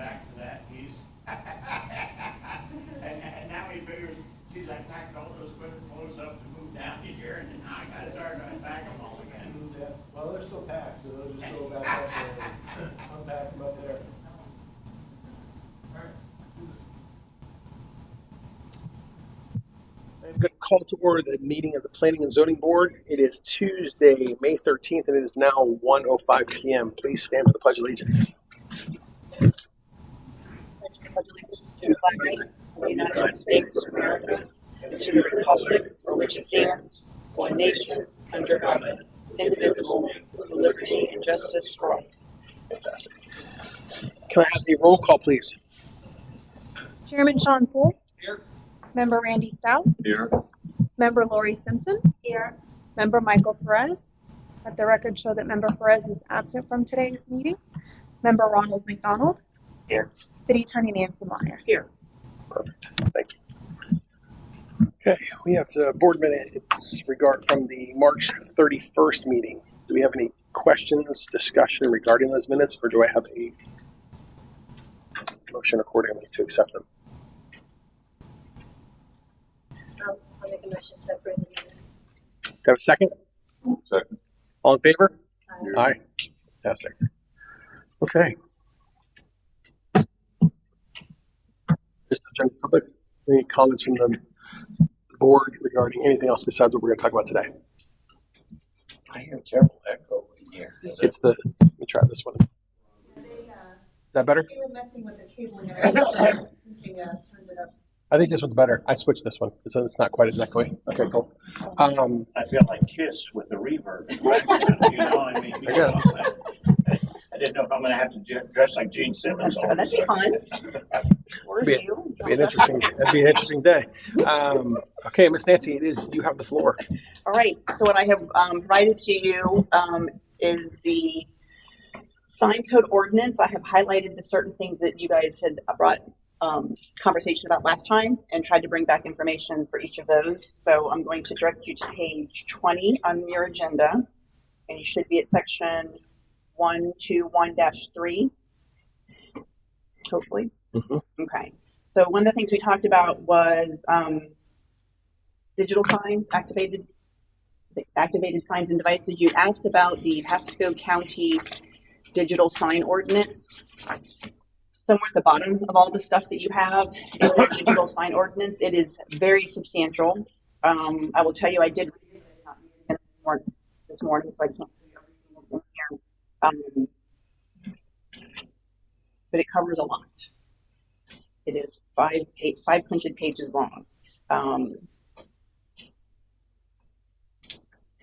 back for that piece. and now he figures, geez, I packed all those clothes up to move down here, and now I got to start to unpack them all again. Yeah. Well, they're still packed, so they'll just go back up there and unpack them up there. I'm going to call to order the meeting of the Planning and Zoning Board. It is Tuesday, May 13th, and it is now 1:05 p.m. Please stand for the Pledge of Allegiance. Pledge allegiance to the flag of the United States of America and to the republic for which it stands, one nation, under God, indivisible, with liberty and justice for all. Fantastic. Can I have the roll call, please? Chairman Sean Poole. Here. Member Randy Stout. Here. Member Lori Simpson. Here. Member Michael Perez. Let the record show that Member Perez is absent from today's meeting. Member Ronald McDonald. Here. City Attorney Nancy Meyer. Here. Perfect. Thank you. Okay, we have the board minutes from the March 31st meeting. Do we have any questions, discussion regarding those minutes, or do I have a motion accordingly to accept them? I'll make a motion to approve the minutes. Do I have a second? Second. All in favor? Here. Aye. Fantastic. Okay. Just the general public, any comments from the board regarding anything else besides what we're going to talk about today? I hear a terrible echo in here. It's the, let me try this one. Is that better? They were messing with the cable and everything. They turned it up. I think this one's better. I switched this one, so it's not quite as echoey. Okay, cool. I feel like Kiss with the reverb. You know, I mean, I got I didn't know if I'm going to have to dress like Gene Simmons. all That'd the be time. fun. Or Be- you. That'd be an interesting day. Okay, Miss Nancy, you have the floor. All right, so what I have provided to you is the sign code ordinance. I have highlighted the certain things that you guys had brought conversation about last time and tried to bring back information for each of those. So I'm going to direct you to page 20 on your agenda, and you should be at section 121-3, hopefully. Mm-hmm. Okay. So one of the things we talked about was digital signs, activated signs and devices. You asked about the Pasco County digital sign ordinance. Somewhere at the bottom of all the stuff that you have is the digital sign ordinance. It is very substantial. I will tell you, I did read it, not read it this morning, so I can't read everything in here. But it covers a lot. It is five printed pages long.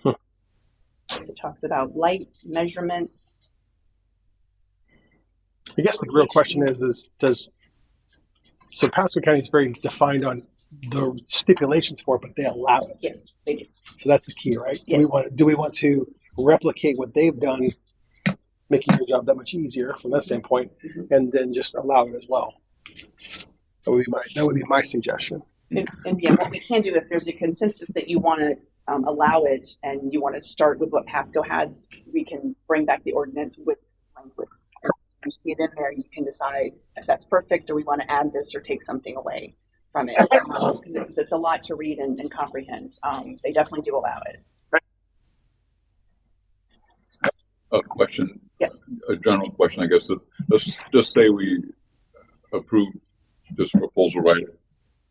It talks about light measurements. I guess the real question is so Pasco County is very defined on the stipulations for it, but they allow it. Yes, they do. So that's the key, right? Yes. Do we want to replicate what they've done, making your job that much easier from that standpoint, and then just allow it as well? That would be my suggestion. And yeah, what we can do, if there's a consensus that you want to allow it and you want to start with what Pasco has, we can bring back the ordinance with language. You see it in there, you can decide if that's perfect or we want to add this or take something away from it. Because it's a lot to read and comprehend. They definitely do allow it. A question. Yes. A general question, I guess. Let's just say we approve this proposal right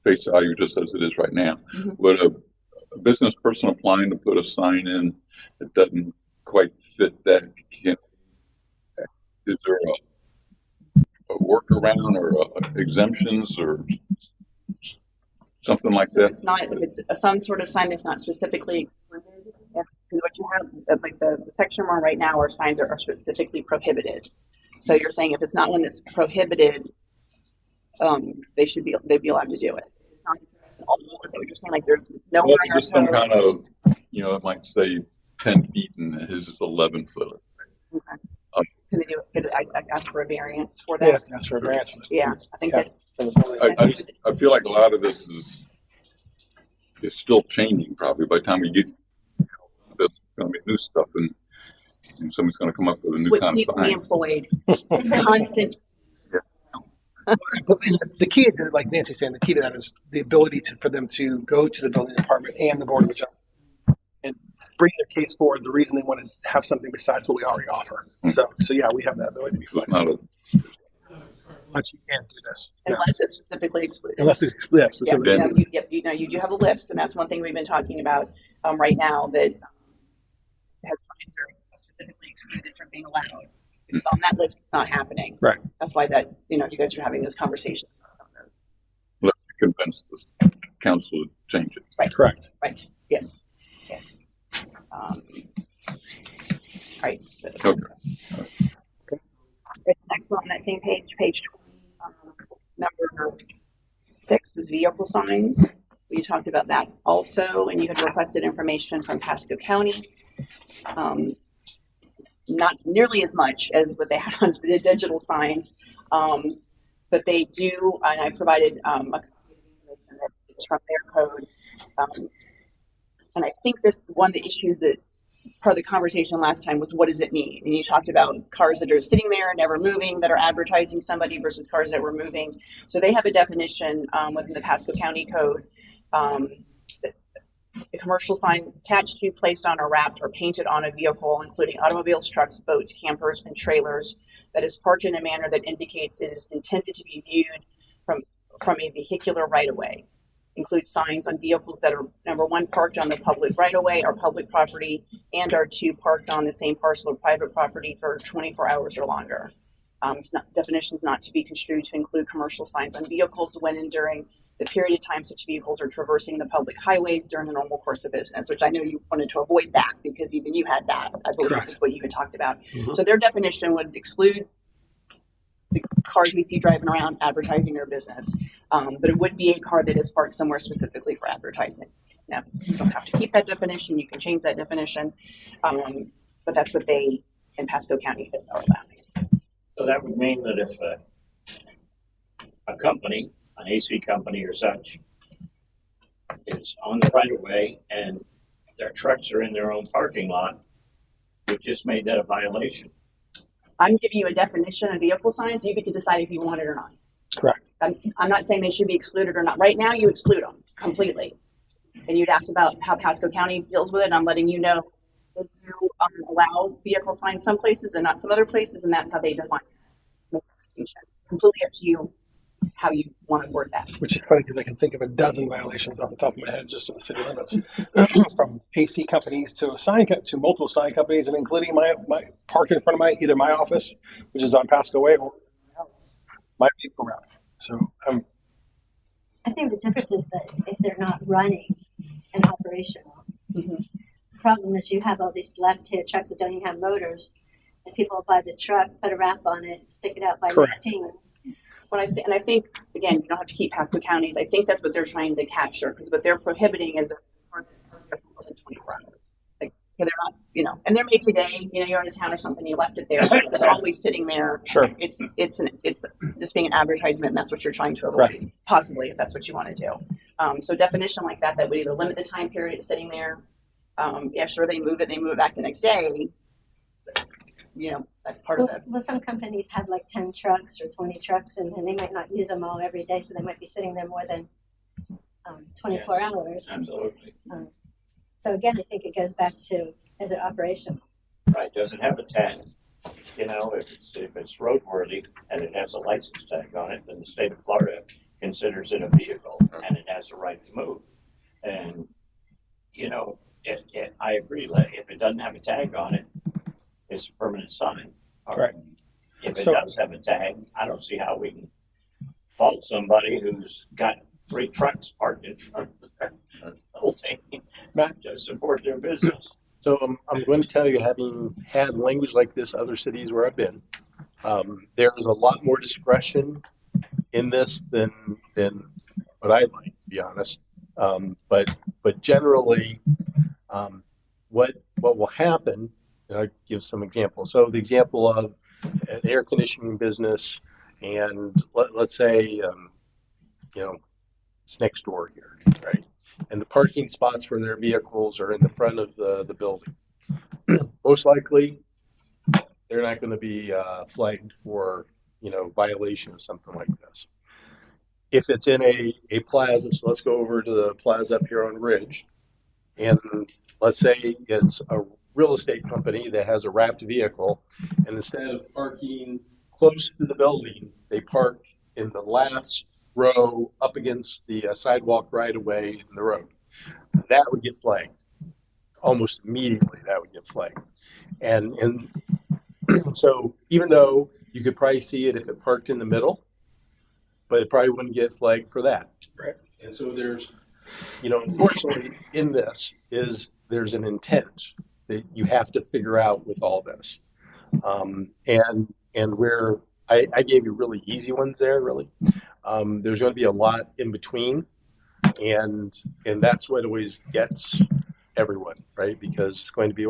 face value just as it is right now. Mm-hmm. Would a business person applying to put a sign in that doesn't quite fit that, is there a workaround or exemptions or something like that? It's not, if it's some sort of sign that's not specifically excluded, because what you have, like the section we're on right now, our signs are specifically prohibited. So you're saying if it's not one that's prohibited, they'd be allowed to do it. It's not all, is that what you're saying? Like there's no Well, higher just some code? kind of, it might say 10 feet and his is 11 foot. Okay. Can they do it? Could I ask for a variance for Yeah, that? that's for a variance. Yeah, I think Yeah. that. I feel like a lot of this is still changing probably by the time we get this going to be new stuff and somebody's going to come up with a new What kind of keeps me sign. employed. Constant. But the key, like Nancy's saying, the key to that is the ability for them to go to the building department and the board of adjustment and bring their case forward. The reason they want to have something besides what we already offer. So yeah, we have that ability to be It's not flexible. a, But you can't do this. No. Unless it's specifically excluded. Unless it's specifically. You do have a list, and that's one thing we've been talking about right now that has signs that are specifically excluded from being allowed. If it's on that list, it's not happening. Right. That's why that you guys are having this conversation. let's convince the council to change it. Right. Correct. Right. Yes. Yes. Right. So, Okay. next one on that same page, page 20, number 6 is vehicle signs. We talked about that also, and you had requested information from Pasco County. Not nearly as much as what they had on the digital signs, but they do, and I provided a copy of the information that's from their code. And I think this one of the issues that part of the conversation last time was what does it mean? And you talked about cars that are sitting there, never moving, that are advertising somebody versus cars that were moving. So they have a definition within the Pasco County Code. A commercial sign attached to, placed on, or wrapped or painted on a vehicle, including automobiles, trucks, boats, campers, and trailers, that is parked in a manner that indicates it is intended to be viewed from a vehicular right-of-way. Includes signs on vehicles that are, number 1, parked on the public right-of-way or public property, and are 2, parked on the same parcel of private property for 24 hours or longer. Definitions not to be construed to include commercial signs on vehicles when and during the period of time such vehicles are traversing the public highways during the normal course of business, which I know you wanted to avoid that because even you had that, I believe. Correct. Is what you had talked about. Mm-hmm. So their definition would exclude the cars we see driving around advertising their business. But it would be a car that is parked somewhere specifically for advertising. Now, you don't have to keep that definition. You can change that definition. But that's what they in Pasco County are allowing. So that would mean that if a company, an AC company or such, is on the right of way and their trucks are in their own parking lot, we just made that a violation. I'm giving you a definition of vehicle signs. You get to decide if you want it or not. Correct. I'm not saying they should be excluded or not. Right now, you exclude them completely. And you'd ask about how Pasco County deals with it. I'm letting you know that you allow vehicle signs some places and not some other places, and that's how they define it. Completely up to you how you want to word that. Which is funny because I can think of a dozen violations off the top of my head just in the city limits, from AC companies to multiple sign companies, and including my park in front of either my office, which is on Pasco Way, or my vehicle route. So I think the difference is that if they're not running and operational, the problem is you have all these left-tier trucks that don't even have motors, and people will buy the truck, put a wrap on it, stick it out by 19. Well, I think, again, you don't have to keep Pasco counties. I think that's what they're trying to capture, because what they're prohibiting is more than 24 hours. Like, they're not, and there may be a day, you're in a town or something, you left it there, it's always sitting there. Sure. It's just being an advertisement, and that's what you're trying to avoid, possibly, if that's what you want to do. So definition like that would either limit the time period it's sitting there. Yeah, sure, they move it back the next day. That's part of it. Well, some companies have like 10 trucks or 20 trucks, and they might not use them all every day, so they might be sitting there more than 24 hours. Absolutely. So again, I think it goes back to, is it operational? Right, does it have a tag? If it's roadworthy and it has a license tag on it, then the state of Florida considers it a vehicle and it has the right to move. And, I agree, if it doesn't have a tag on it, it's a permanent sign. Right. If it does have a tag, I don't see how we can fault somebody who's got 3 trucks parked in front of their building to support their business. So I'm going to tell you, having had language like this other cities where I've been, there is a lot more discretion in this than what I'd like, to be honest. But generally, what will happen? I'll give some examples. So the example of an air conditioning business, and let's say, it's next door here, right? And the parking spots for their vehicles are in the front of the building. Most likely, they're not going to be flagged for, violation of something like this. If it's in a plaza, so let's go over to the plaza up here on Ridge, and let's say it's a real estate company that has a wrapped vehicle, and instead of parking close to the building, they park in the last row up against the sidewalk right away in the road. That would get flagged. Almost immediately that would get flagged. And so even though you could probably see it if it parked in the middle, but it probably wouldn't get flagged for that. Right. And so there's, unfortunately in this there's an intent that you have to figure out with all this. And where I gave you really easy ones there, really. There's going to be a lot in between, and that's what always gets everyone, right? Because it's going to be,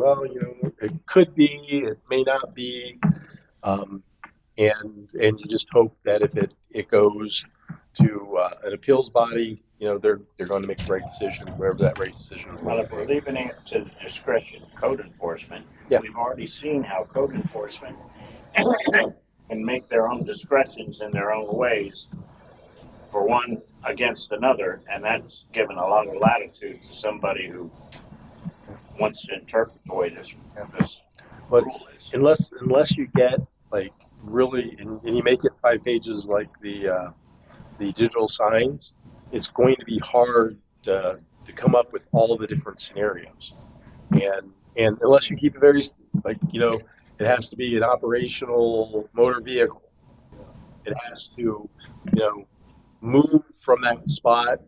it could be, it may not be, and you just hope that if it goes to an appeals body, they're going to make the right decision, wherever that right decision is. Well, if we're leaving it to the discretion of code enforcement, Yeah. we've already seen how code enforcement can make their own discretions in their own ways for one against another, and that's given a lot of latitude to somebody who wants to interpret the way this But rule is. unless you get like really, and you make it 5 pages like the digital signs, it's going to be hard to come up with all the different scenarios. And unless you keep it very, it has to be an operational motor vehicle. It has to, move from that spot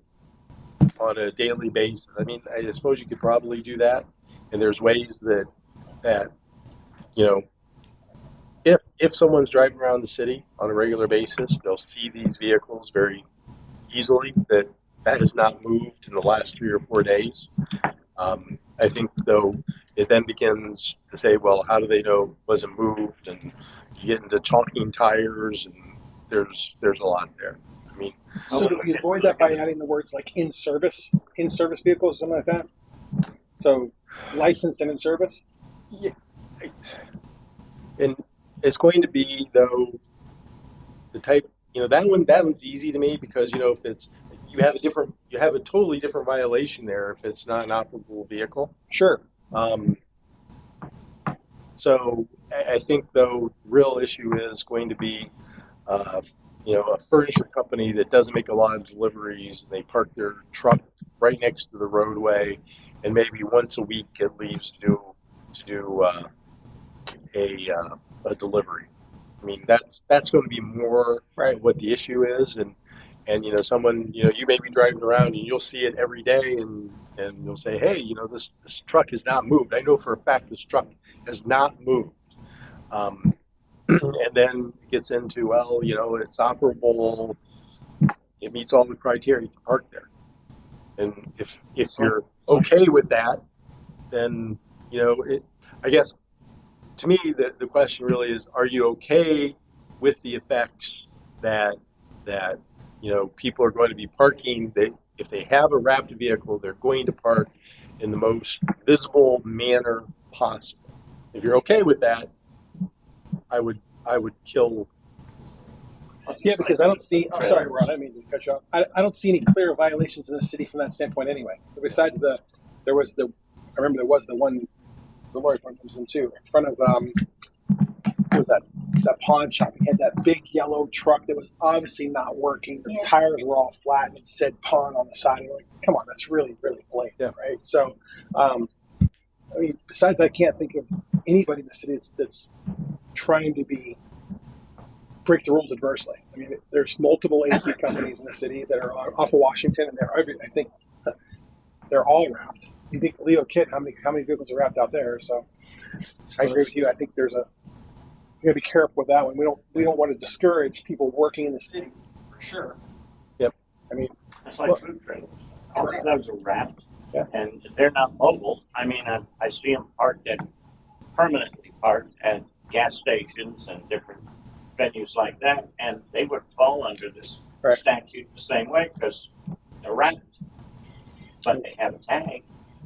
on a daily basis. I mean, I suppose you could probably do that. And there's ways that if someone's driving around the city on a regular basis, they'll see these vehicles very easily that has not moved in the last 3 or 4 days. I think, though, it then begins to say, well, how do they know it wasn't moved? And you get into chalking tires, and there's a lot there. I mean, So do we avoid that by adding the words like in service vehicles, something like that? So licensed and in service? yeah, and it's going to be, though, the type, that one's easy to me because, if it's, you have a totally different violation there if it's not an operable vehicle. Sure. So I think, though, the real issue is going to be, a furniture company that doesn't make a lot of deliveries. And they park their truck right next to the roadway, and maybe once a week it leaves to do a delivery. I mean, that's going to be more Right. what the issue is, and someone, you may be driving around and you'll see it every day, and you'll say, hey, this truck has not moved. I know for a fact this truck has not moved. And then it gets into, well, it's operable, it meets all the criteria, you can park there. And if you're okay with that, then, I guess, to me, the question really is, are you okay with the effects that people are going to be parking? If they have a wrapped vehicle, they're going to park in the most visible manner possible. If you're okay with that, I would kill. Yeah, because I don't see. I'm sorry, Ron. I didn't mean to cut you off. I don't see any clear violations in the city from that standpoint, anyway. Besides I remember there was the one the lawyer comes in too in front of what was that pawn shop. He had that big yellow truck that was obviously not working. The tires were all flat and it said pawn on the side. And you're like, come on, that's really, really blatant, right? So, besides, I can't think of anybody in the city that's trying to break the rules adversely. I mean, there's multiple AC companies in the city that are off of Washington, and I think they're all wrapped. You think Leo Kit, how many vehicles are wrapped out there? So I agree with you. I think you gotta be careful with that one. We don't want to discourage people working in the city for sure. Yep. I mean, It's like food trailers. All of those are wrapped, and they're not mobile. I mean, I see them permanently parked at gas stations and different venues like that, and they would fall under this statute the same way because they're wrapped, but they have a tag.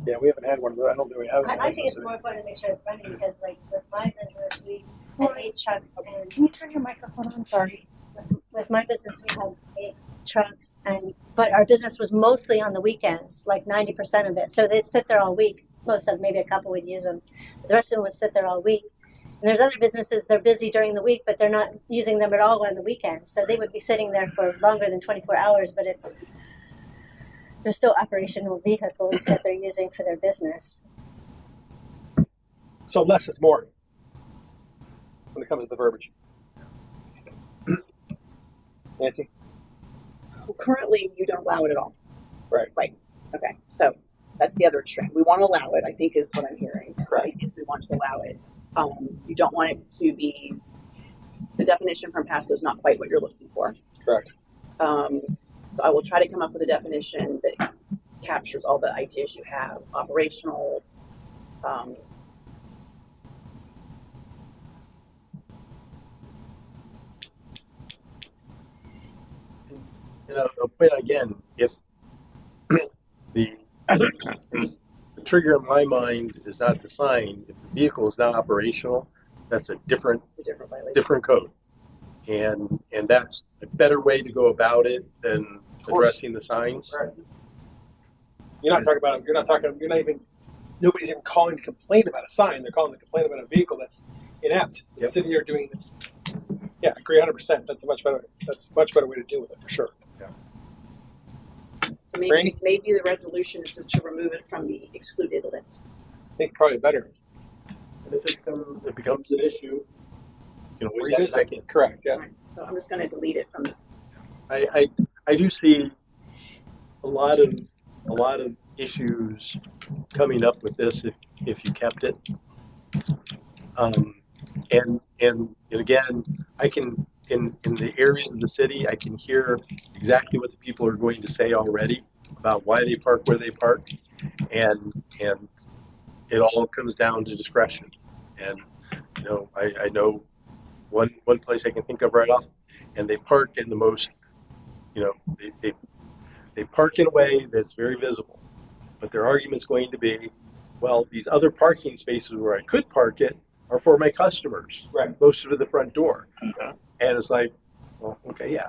Yeah, we haven't had one of those. I don't think we have. I think it's more fun to make sure it's running because, like, with my business, we had 8 trucks, and Can you turn your microphone on? Sorry. with my business, we had 8 trucks, but our business was mostly on the weekends, like 90% of it. So they'd sit there all week. Most of them, maybe a couple would use them. But the rest of them would sit there all week. And there's other businesses, they're busy during the week, but they're not using them at all on the weekends. So they would be sitting there for longer than 24 hours, but they're still operational vehicles that they're using for their business. So less is more when it comes to the verbiage. Nancy? Well, currently, you don't allow it at all. Right. Right. Okay. So that's the other extreme. We want to allow it, I think, is what I'm hearing. Correct. Is we want to allow it. You don't want it to be, the definition from Pasco is not quite what you're looking for. Correct. So I will try to come up with a definition that captures all the ideas you have, operational, I'll point out again, if the trigger in my mind is not the sign, if the vehicle is not operational, that's a different it's a different violation. different code, and that's a better way to go about it than addressing the signs. Right. You're not talking about. You're not even. Nobody's even calling to complain about a sign. They're calling to complain about a vehicle that's inept. Yep. Sitting here doing this. Yeah, I agree 100%. That's a much better way to deal with it for sure. So Randy? maybe the resolution is just to remove it from the excluded list. I think probably better. And if it becomes an issue, you can always add it Revisit. back in. Correct. Yeah. All right. So I'm just going to delete it from. I do see a lot of issues coming up with this if you kept it. And again, I can in the areas of the city, I can hear exactly what the people are going to say already about why they park where they park, and it all comes down to discretion. And I know one place I can think of right off, and they park in the most, they park in a way that's very visible, but their argument's going to be, well, these other parking spaces where I could park it are for my customers, Right. closer to the front door. Okay. And it's like, well, okay, yeah.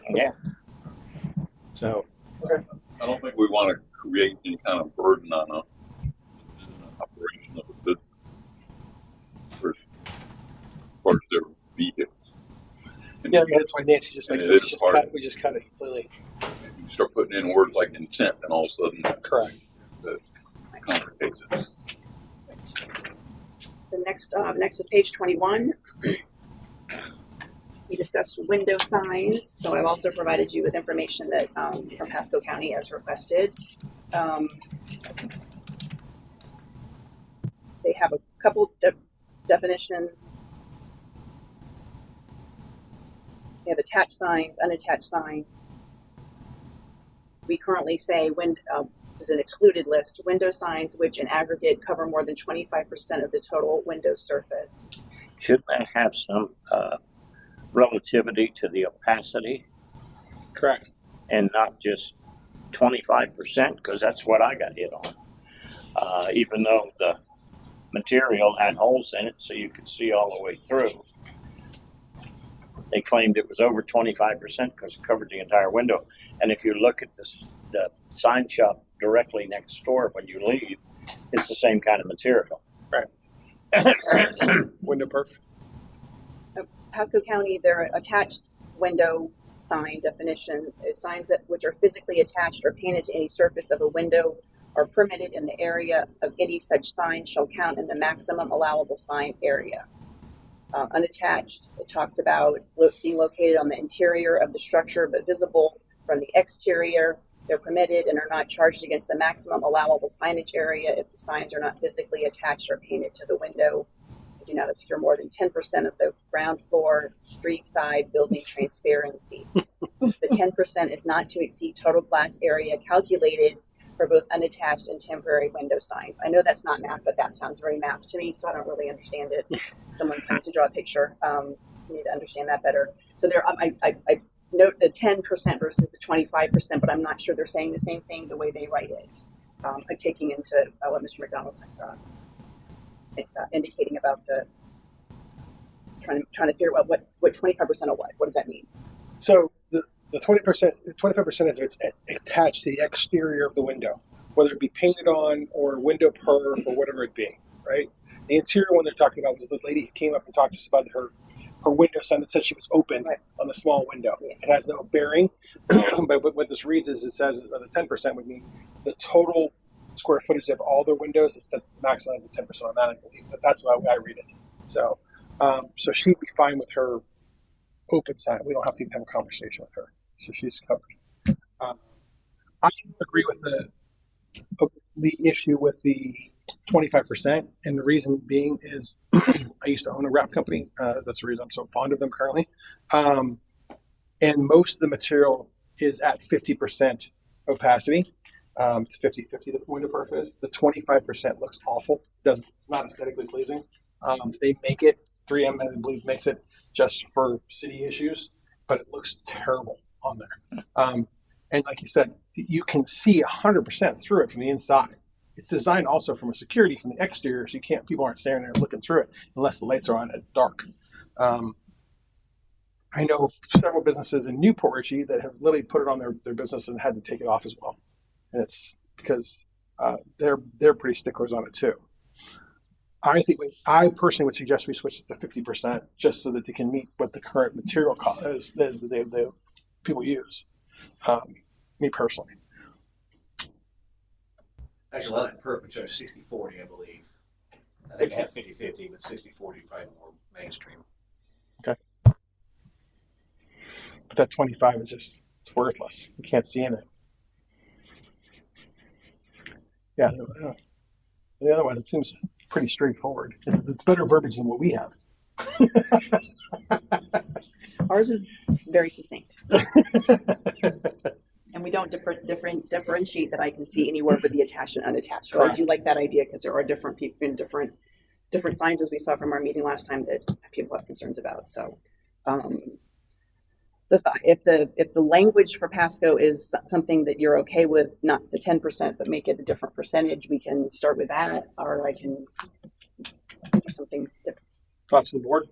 Yeah. So, I don't think we want to create any kind of burden on an operation of a business as far as their vehicles. And Yeah, that's why Nancy just like And said, it is hard. we just cut it completely. you start putting in words like intent, and all of a sudden Correct. that complicates it. The next is page 21. We discussed window signs, so I've also provided you with information that from Pasco County as requested. They have a couple definitions. They have attached signs, unattached signs. We currently say is an excluded list, window signs which in aggregate cover more than 25% of the total window surface. Shouldn't that have some relativity to the opacity Correct. and not just 25%? Because that's what I got hit on. Even though the material had holes in it so you could see all the way through, they claimed it was over 25% because it covered the entire window. And if you look at the sign shop directly next door when you leave, it's the same kind of material. Window perf. Pasco County, their attached window sign definition is signs which are physically attached or painted to any surface of a window or permitted in the area of any such sign shall count in the maximum allowable sign area. Unattached, it talks about being located on the interior of the structure but visible from the exterior. They're permitted and are not charged against the maximum allowable signage area if the signs are not physically attached or painted to the window. They do not obscure more than 10% of the ground floor, street side, building transparency. The 10% is not to exceed total glass area calculated for both unattached and temporary window signs. I know that's not math, but that sounds very math to me, so I don't really understand it. Someone comes to draw a picture. You need to understand that better. So there, I note the 10% versus the 25%, but I'm not sure they're saying the same thing the way they write it. Taking into what Mr. McDonald's indicating about the trying to figure out what 25% of what does that mean? So the 20%, 25% of it's attached to the exterior of the window, whether it be painted on or window perf or whatever it be, right? The interior one they're talking about was the lady who came up and talked to us about her window sign that said she was open Right. on the small window. Yeah. It has no bearing, but what this reads is it says the 10% would mean the total square footage of all their windows is the maximum of the 10% on that. I believe that's why I read it. So, so she'd be fine with her open sign. We don't have to even have a conversation with her, so she's covered. I agree with the issue with the 25%, and the reason being is I used to own a wrap company. That's the reason I'm so fond of them currently. And most of the material is at 50% opacity. It's 50-50 the window perf is. The 25% looks awful. It's not aesthetically pleasing. They make it, 3M I believe makes it just for city issues, but it looks terrible on there. And like you said, you can see 100% through it from the inside. It's designed also from a security from the exterior, so people aren't standing there looking through it unless the lights are on and it's dark. I know several businesses in Newport Richey that have literally put it on their business and had to take it off as well. And it's because they're pretty sticklers on it too. I personally would suggest we switch it to 50% just so that they can meet what the current material cost is that the people use. Me personally. Actually, a lot of that perf material is 60-40, I believe. I think they have 50-50, but 60-40 probably more mainstream. Okay. But that 25 is it's worthless. You can't see in it. Yeah. The other one, it seems pretty straightforward. It's better verbiage than what we have. Ours is very succinct. And we don't differentiate that I can see anywhere but the attached and unattached. So I do like that idea because there are different people in different signs, as we saw from our meeting last time, that people have concerns about. So if the language for Pasco is something that you're okay with, not the 10%, but make it a different percentage, we can start with that, or I can do something different. Thoughts of the board?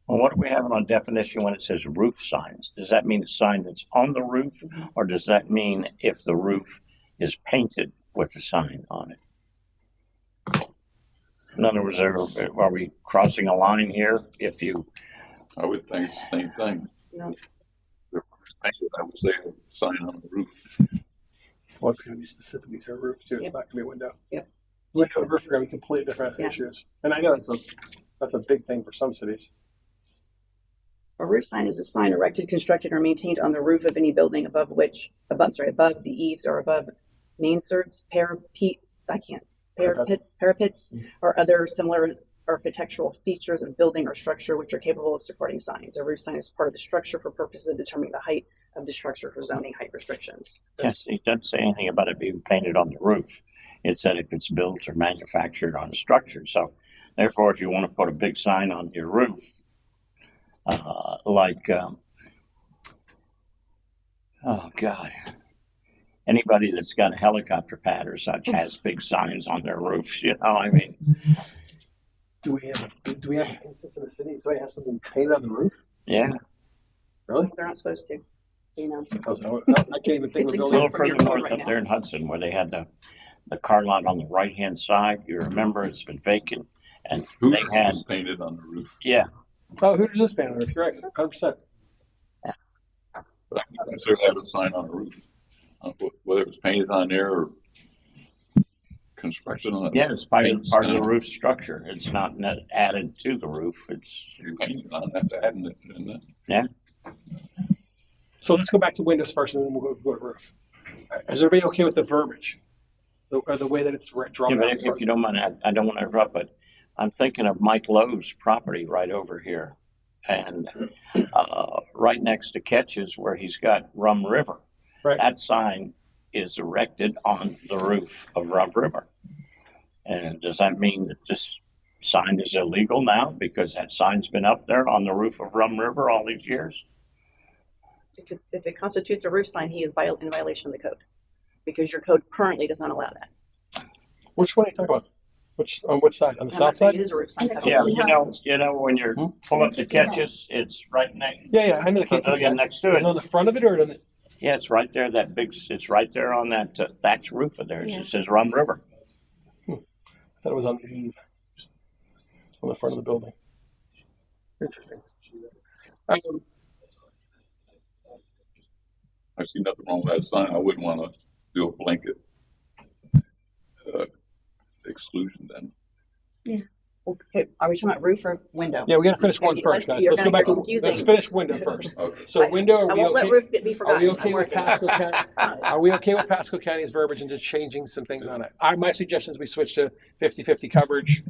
Well, what do we have on definition when it says roof signs? Does that mean a sign that's on the roof, or does that mean if the roof is painted with a sign on it? In other words, are we crossing a line here? I would think it's the same thing. No. If it's painted, I would say a sign on the roof. Well, it's going to be specifically to a roof too. It's Yep. not going to be a window. Yep. Window and roof are going to be completely different Yeah. issues. And I know that's a big thing for some cities. A roof sign is a sign erected, constructed, or maintained on the roof of any building above the eaves or above mansards, parapets, or other similar architectural features of building or structure which are capable of supporting signs. A roof sign is part of the structure for purposes of determining the height of the structure for zoning height restrictions. Yes, it doesn't say anything about it being painted on the roof. It said if it's built or manufactured on a structure. So, therefore, if you want to put a big sign on your roof, anybody that's got a helicopter pad or such has big signs on their roofs. You know, I mean, Do we have an instance in the city somebody has something painted on the roof? yeah. Really? They're not supposed to, you know. I can't even think of a It's A building. little from your further phone north right up there now. in Hudson, where they had the car lot on the right hand side. You remember it's been vacant, and they Hooters had is painted on the roof. yeah. Oh, who does this paint on the roof? You're right, 100%. But I can consider that a sign on the roof. Whether it was painted on there or construction on it. Yeah, it's part of the roof structure. It's not added to the roof. It's You painted on that, adding it, and then yeah. So let's go back to windows first, and then we'll go to roof. Is everybody okay with the verbiage, the way that it's drawn Yeah, but out? if you don't mind, I don't want to interrupt, but I'm thinking of Mike Lowe's property right over here, and right next to Ketch's where he's got Rum River. Right. That sign is erected on the roof of Rum River. And does that mean that this sign is illegal now because that sign's been up there on the roof of Rum River all these years? If it constitutes a roof sign, he is in violation of the code because your code currently does not allow that. Which one are you talking about? On which side? On the I'm south not saying side? it is a roof sign. It's Yeah, a you know when you're Hmm? pulling up the catches, it's right next. Yeah, I know the Pavilion next to Is it it. on the front of it or on the? Yeah, it's right there. It's right there on that thatch roof of theirs. Yeah. It says Rum River. I thought it was on the eave, on the front of the building. Interesting. I see nothing wrong with that sign. I wouldn't want to do a blanket exclusion then. Okay, are we talking about roof or window? Yeah, we got to finish one Okay, first, guys. you're Let's go gonna back get to confusing. let's finish window first. Okay. So Right. window, I are we won't let okay? roof be Are forgotten. we I'm okay with working. Pasco County? Are we okay with Pasco County's verbiage and just changing some things on it? My suggestion is we switch to 50-50 coverage,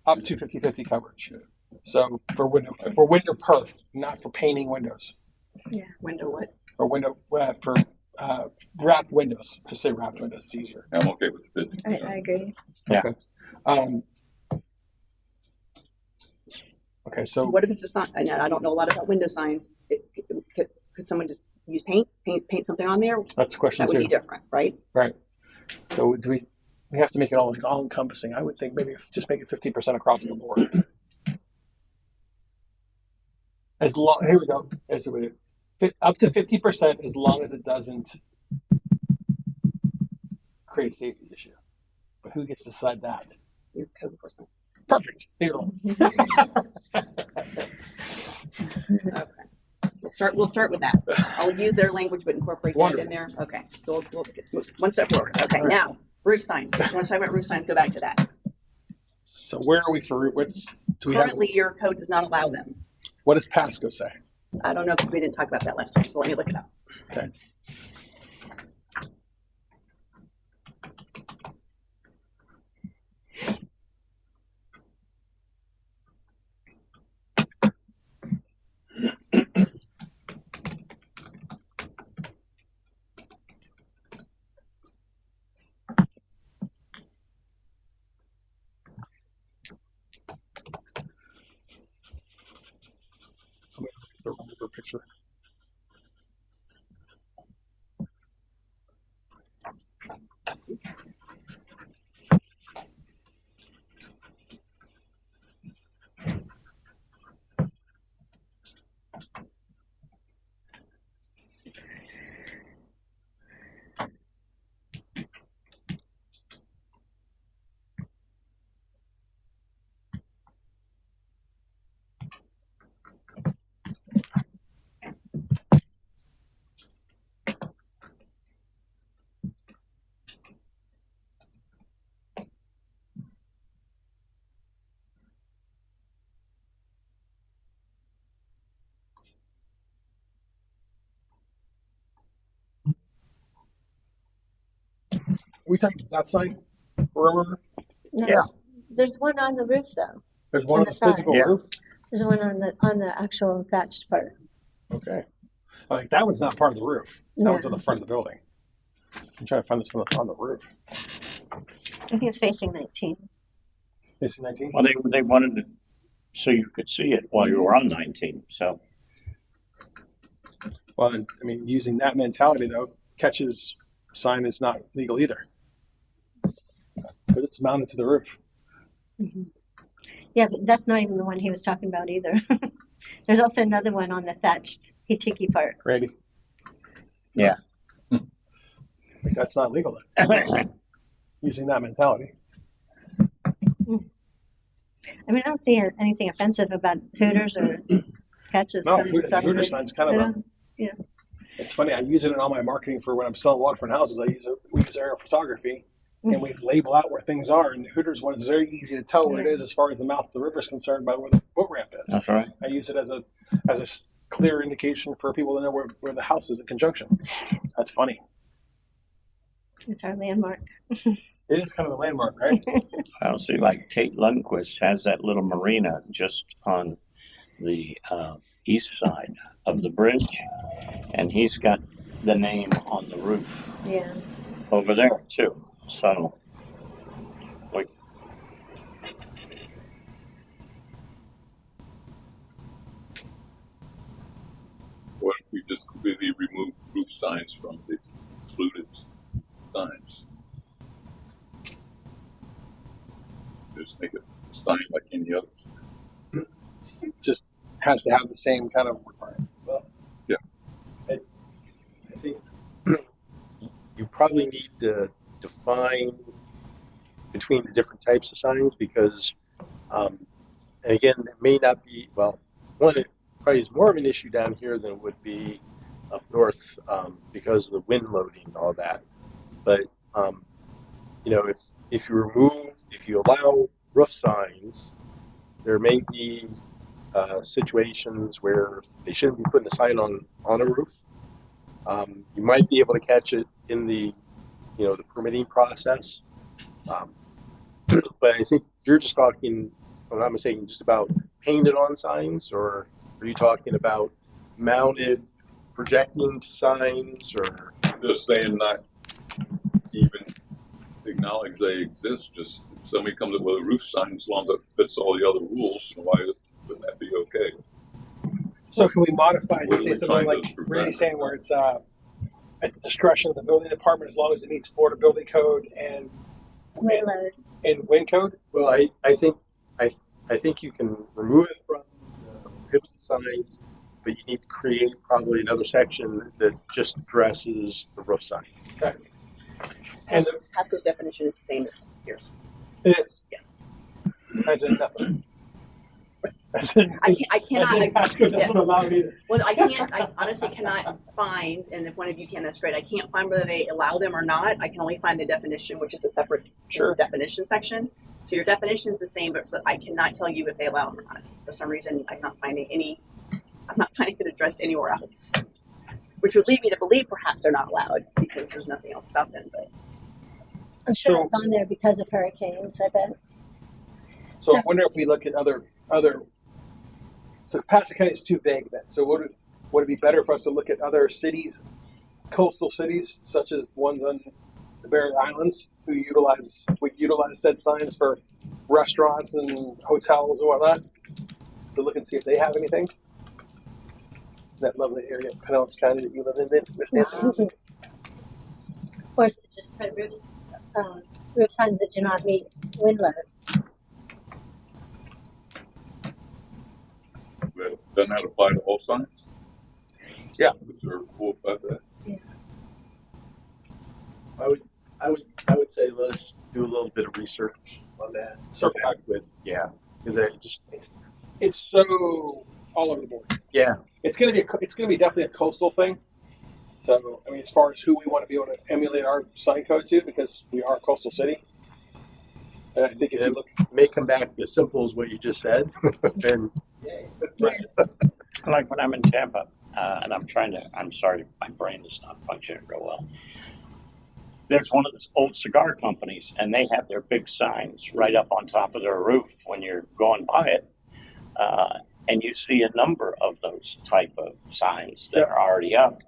up to 50-50 coverage. So for window perf, not for painting windows. Window what? For window for wrapped windows. Just say wrapped windows. It's easier. I'm okay with the 50. I agree. Yeah. Okay. Okay. So What if it's just not? I don't know a lot about window signs. Could someone just use paint something on there? that's the question That would too. be different, right? Right. So do we have to make it all encompassing? I would think maybe just make it 50% across the board. Here we go. Up to 50% as long as it doesn't create a safety issue. But who gets to decide that? Your code enforcement. Perfect. Leave it alone. Okay. We'll start with that. I'll use their language but incorporate that in there. Okay. So we'll get one step forward. Okay. All right. Now, roof signs. If you want to talk about roof signs, go back to that. So where are we for what's do we have? Currently, your code does not allow them. What does Pasco say? I don't know because we didn't talk about that last time, so let me look it up. Okay. The river picture. Are we talking about that sign? Remember? No, Yeah. there's one on the roof though. There's one On on the the side. physical Yeah. roof. There's one on the actual thatched part. Okay. Like that one's not part of the roof. That one's No. on the front of the building. I'm trying to find this one that's on the roof. I think it's facing 19. AC 19? Well, they wanted to so you could see it while you were on 19. So Well, then, I mean, using that mentality though, catches sign is not legal either. Because it's mounted to the roof. Yeah, but that's not even the one he was talking about either. There's also another one on the thatched hitiki part. Randy. Yeah. Like that's not legal then. Using that mentality. I mean, I don't see anything offensive about Hooters or catches. No, signs the on Hooters it. sign's kind of a. It's funny. I use it in all my marketing for when I'm selling waterfront houses. We use aerial photography, and we label out where things are. And the Hooters one is very easy to tell where it is as far as the mouth of the river is concerned by where the boat ramp is. that's right. I use it as a clear indication for people to know where the house is in conjunction. That's funny. It's our landmark. It is kind of a landmark, right? I'll see. Like Tate Lundquist has that little marina just on the east side of the bridge, and he's got the name on the roof Yeah. over there too. So, like, What if we just completely remove roof signs from the excluded signs? just make it a sign like any other. Just has to have the same kind of requirements. Well, I think you probably need to define between the different types of signs because, and again, it may not be, well, one, it probably is more of an issue down here than it would be up north because of the wind loading and all that. But, you know, if you allow roof signs, there may be situations where they shouldn't be putting a sign on a roof. You might be able to catch it in the permitting process. But I think you're just talking, if I'm not mistaken, just about painted on signs, or are you talking about mounted projecting signs, or? Just saying, not even acknowledge they exist. Just if somebody comes up with a roof sign, as long as it fits all the other rules, why wouldn't that be okay? so can we modify What to are say we something trying like to prevent? really saying where it's at the discretion of the building department as long as it meets Florida building code and Wind load. wind code? Well, I think you can remove it from the prohibited signs, but you need to create probably another section that just addresses the roof sign. Okay. And Pasco's definition is the same as yours. it is. Yes. As in nothing. As in, I cannot. Pasco doesn't allow it either. Well, I honestly cannot find, and if one of you can, that's great. I can't find whether they allow them or not. I can only find the definition, which is a separate definition section. So your definition is the same, but I cannot tell you if they allow them or not. For some reason, I'm not finding it addressed anywhere else, which would lead me to believe perhaps they're not allowed because there's nothing else about them. But I'm sure So- it's on there because of hurricanes, I bet. So I So- wonder if we look at other. So Pasco County is too vague then. So would it be better for us to look at other cities, coastal cities, such as ones on the Barren Islands, who utilize said signs for restaurants and hotels and whatnot, to look and see if they have anything? That lovely area of Pinellas County that you live in, Miss Nancy. Or is it just put roof signs that do not meet wind load? But doesn't that apply to all signs? Yeah. Is there a rule about that? I would say let's do a little bit of research on that. Circle back with because I just It's so all over the board. yeah. It's gonna be definitely a coastal thing. So I mean, as far as who we want to be able to emulate our sign code to, because we are a coastal city. And I think if you look, may come back as simple as what you just said, and Like when I'm in Tampa, and I'm sorry, my brain is not functioning real well. There's one of those old cigar companies, and they have their big signs right up on top of their roof when you're going by it. And you see a number of those type of signs that are already up.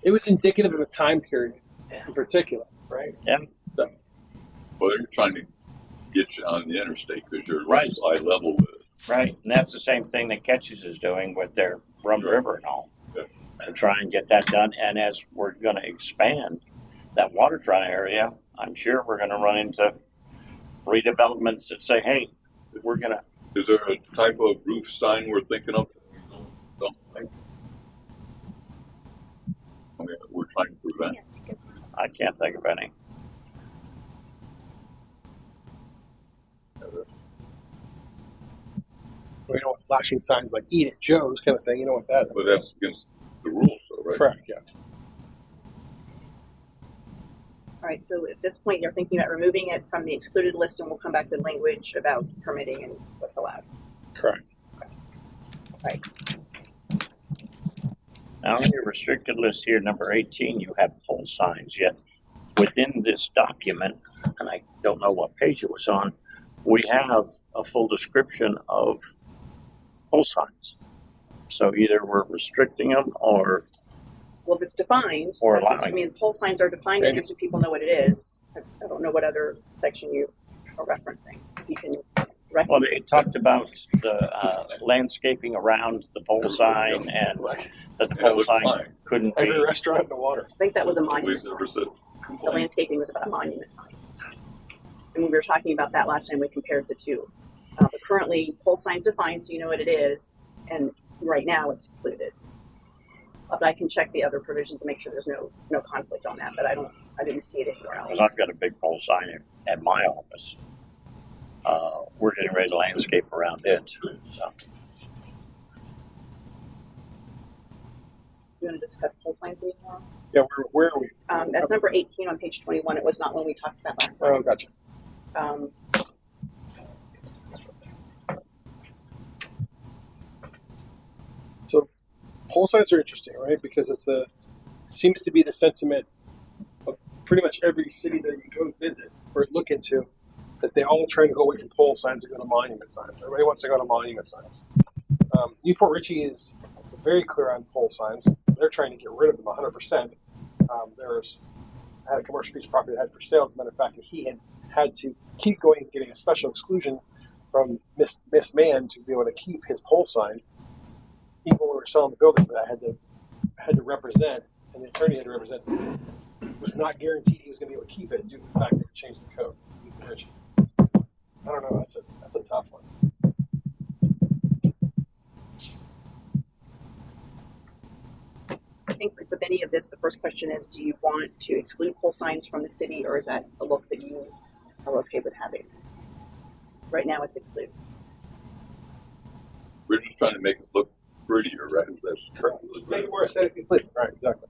it was indicative of a time period in particular, right? Yeah. So Well, they're trying to get you on the interstate because you're Right. eye level with it. Right, and that's the same thing that Catches is doing with their Rum River and all. Yeah. To try and get that done, and as we're going to expand that waterfront area, I'm sure we're going to run into redevelopments that say, "Hey, we're going to." Is there a type of roof sign we're thinking of? Don't think. I mean, we're trying to prevent. I can't think of any. we know with flashing signs like "Eat it, Joe's" kind of thing. You know what that is? But that's against the rules, though, right? Correct. Yeah. all right, so at this point, you're thinking about removing it from the excluded list, and we'll come back with language about permitting and what's allowed. Correct. Right. Now, on your restricted list here, number 18, you have pole signs. Yet within this document, and I don't know what page it was on, we have a full description of pole signs. So either we're restricting them or Well, it's defined. Or That's what allowing. I mean, pole signs are defined, and so people know what it is. I don't know what other section you are referencing. If you can well, recommend. they talked about the landscaping around the pole sign and that the Yeah, it pole looks sign fine. couldn't Every be. restaurant in the water. I think that was a monument Nobody's sign. ever said The complaint. landscaping was about a monument sign. And when we were talking about that last time, we compared the two. But currently, pole signs are fine, so you know what it is, and right now it's excluded. But I can check the other provisions and make sure there's no conflict on that. But I didn't see it anywhere else. Because I've got a big pole sign at my office. We're getting ready to landscape around it. So You want to discuss pole signs anymore? Yeah, where are we? That's number 18 on page 21. It was not one we talked about last time. Oh, gotcha. So pole signs are interesting, right? Because seems to be the sentiment of pretty much every city that you go visit or look into, that they all trying to go away from pole signs and go to monument signs. Everybody wants to go to monument signs. Newport Richey is very clear on pole signs. They're trying to get rid of them 100%. I had a commercial piece of property I had for sale, as a matter of fact, and he had to keep going and getting a special exclusion from Miss Mann to be able to keep his pole sign, even when we were selling the building. But I had to represent, and the attorney had to represent, was not guaranteed he was going to be able to keep it due to the fact that it changed the code. I don't know. That's a tough one. I think with any of this, the first question is, do you want to exclude pole signs from the city, or is that a look that you are okay with having? Right now, it's excluded. We're just trying to make it look prettier, right? That's correct. Make it more aesthetically pleasing. Right, exactly.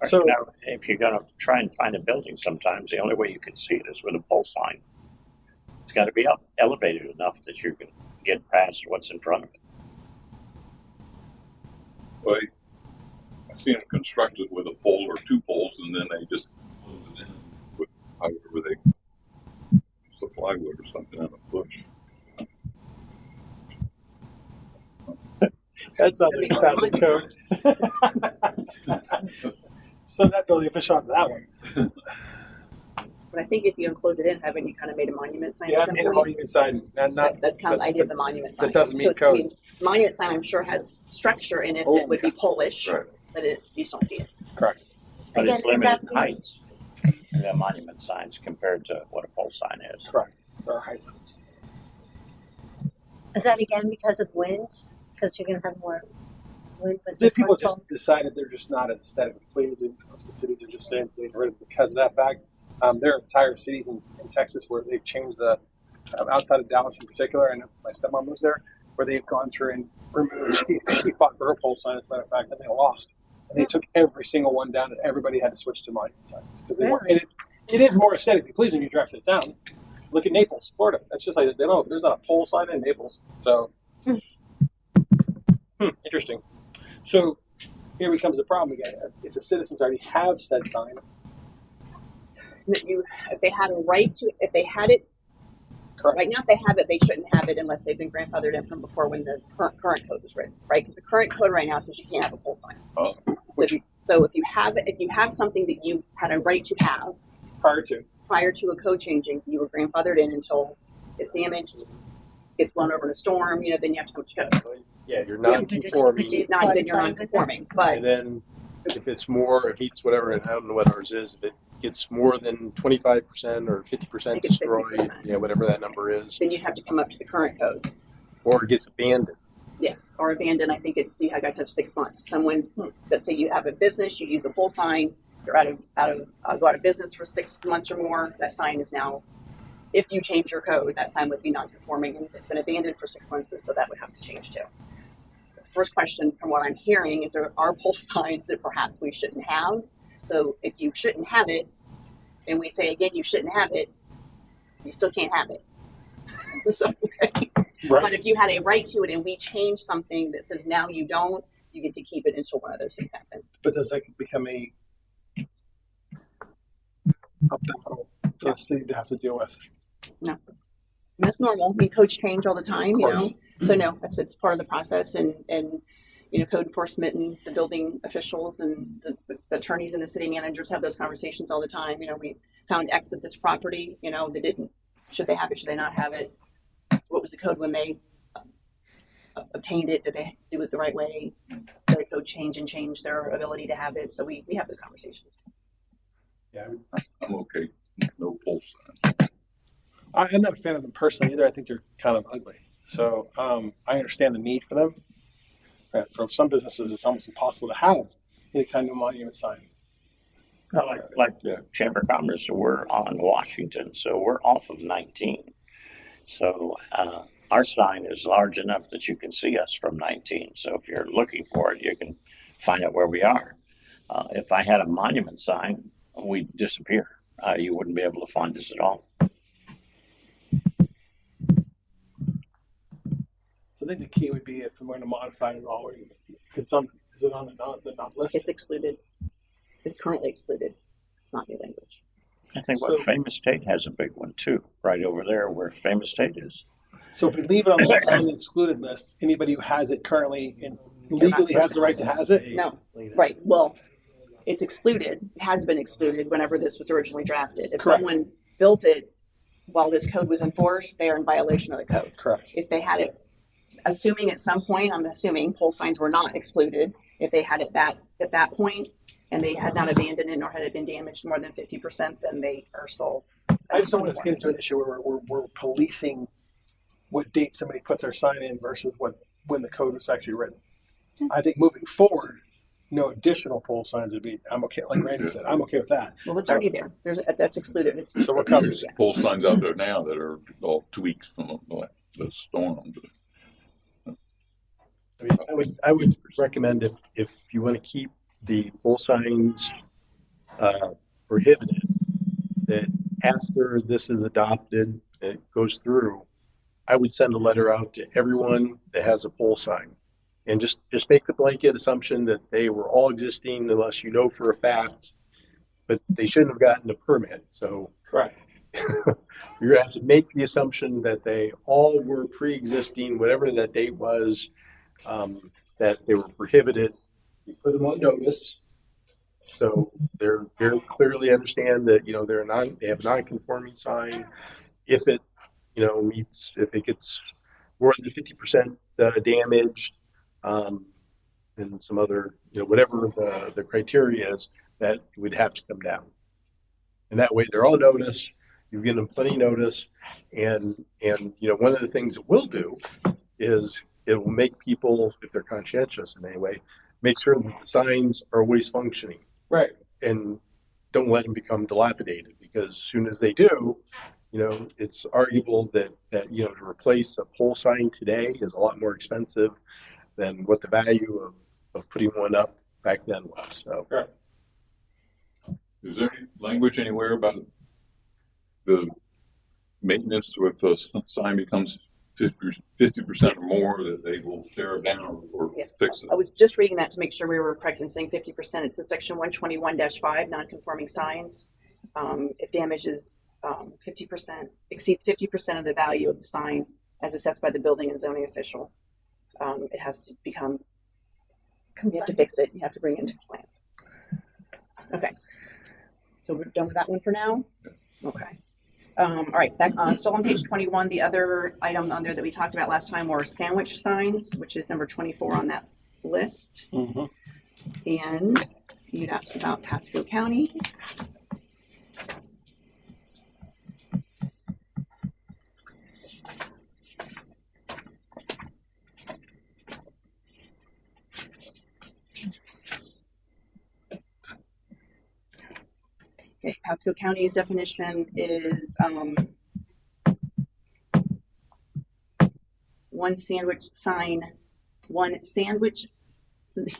so So- now, if you're going to try and find a building, sometimes the only way you can see it is with a pole sign. It's got to be elevated enough that you can get past what's in front of it. Well, I've seen them constructed with a pole or two poles, and then they just close it in with however they supply wood or something in a bush. That sounds like classic code. So that building official on that one. But I think if you enclose it in, haven't you kind of made a monument sign? Yeah, at that made a point? monument sign, and not. That's kind of the idea of the monument sign. That doesn't mean Because, code. Monument sign, I'm sure, has structure in it Oh, that would be Polish, Right. but you just don't see it. Correct. But Again, it's limited exactly. in heights. And the monument signs compared to what a pole sign is. Correct. There are height limits. Is that again because of wind? Because you're going to have more wind with Did this people one just pole? decided they're just not as aesthetically pleasing? Most of the cities are just saying they get rid of it because of that fact. There are entire cities in Texas where they've changed the outside of Dallas in particular. I know my stepmom lives there, where they've gone through and removed. She fought for her pole sign, as a matter of fact, and they lost. And they took every single one down, and everybody had to switch to monument signs because they weren't. Really? And it is more aesthetically pleasing when you drive to the town. Look at Naples, Florida. That's just like there's not a pole sign in Naples. So interesting. So here becomes the problem again. If the citizens already have said sign, If they had a right to, if they had it, correct? right now if they have it, they shouldn't have it unless they've been grandfathered in from before when the current code was written, right? Because the current code right now says you can't have a pole sign. Oh. So if you have something that you had a right to have Prior to. a code changing, you were grandfathered in until it's damaged, gets blown over in a storm, then you have to go to code. Yeah, you're non-conforming, If not, then you're non-conforming. But and then if it's more, it meets whatever, and I don't know what ours is, if it gets more than 25% or 50% think it's destroyed, 50%. yeah, whatever that number is, then you'd have to come up to the current code. or it gets abandoned. Yes, or abandoned. I think you guys have 6 months. Someone, let's say you have a business, you use a pole sign, you're go out of business for 6 months or more. That sign is now, if you change your code, that sign would be non-conforming, and it's been abandoned for 6 months, so that would have to change too. The first question, from what I'm hearing, is there are pole signs that perhaps we shouldn't have. So if you shouldn't have it, and we say again you shouldn't have it, you still can't have it. So, But if you had a right to it and we change something that says now you don't, you get to keep it until one of those things happen. But does that become a battle for the city to have to deal with? No. And that's normal. Codes change all the time, So no, it's part of the process, and code enforcement and the building officials and the attorneys and the city managers have those conversations all the time. We found X at this property, they didn't, should they have it, should they not have it? What was the code when they obtained it? Did they do it the right way? Did the code change their ability to have it? So we have those conversations. Yeah, I'm okay. No pole sign. I'm not a fan of them personally either. I think they're kind of ugly. So I understand the need for them. For some businesses, it's almost impossible to have any kind of monument sign. Like the Chamber of Commerce, we're on Washington, so we're off of 19. So our sign is large enough that you can see us from 19. So if you're looking for it, you can find out where we are. If I had a monument sign, we'd disappear. You wouldn't be able to find us at all. So I think the key would be if we're going to modify it at all, is it on the not list? It's excluded. It's currently excluded. It's not new language. I think So- Famous State has a big one too, right over there where Famous State is. So if we leave it on the excluded list, anybody who has it currently and legally has the right to has it? No, right. Well, it's excluded. It has been excluded whenever this was originally drafted. If Correct. someone built it while this code was enforced, they are in violation of the code. Correct. If they had it, assuming at some point, I'm assuming pole signs were not excluded. If they had it at that point and they had not abandoned it nor had it been damaged more than 50%, then they are still. I just don't want us to get into an issue where we're policing what date somebody put their sign in versus when the code was actually written. I think moving forward, no additional pole signs would be. I'm okay. Like Randy said, I'm okay with that. Well, it's already there. That's excluded. It's, So we're covered. There's pole signs out there now that are all 2 weeks from the storm. I would recommend if you want to keep the pole signs prohibited, that after this is adopted, it goes through, I would send a letter out to everyone that has a pole sign. And just make the blanket assumption that they were all existing unless you know for a fact, but they shouldn't have gotten a permit. So Correct. you're going to have to make the assumption that they all were pre-existing, whatever that date was, that they were prohibited. You put them on notice, so they're very clearly understand that they have a non-conforming sign. If it if it gets more than 50% damaged, and some other whatever the criteria is, that it would have to come down. And that way they're all noticed. You give them plenty of notice, and one of the things it will do is it will make people, if they're conscientious in any way, make sure that the signs are always functioning. Right. And don't let them become dilapidated, because as soon as they do, it's arguable that to replace a pole sign today is a lot more expensive than what the value of putting one up back then was. So. Correct. Is there any language anywhere about the maintenance with the sign becomes 50% or more that they will tear it down or Yes. fix it? I was just reading that to make sure we were correct in saying 50%. It's in section 121-5, non-conforming signs. If damage is 50%, exceeds 50% of the value of the sign as assessed by the building and zoning official, it has to become, you have to fix it. You have to bring it into compliance. Okay. So we're done with that one for now? Okay. All right, back on, still on page 21, the other item on there that we talked about last time were sandwich signs, which is number 24 on that list. Mm-hmm. And you'd asked about Pasco County. Okay, Pasco County's definition is one sandwich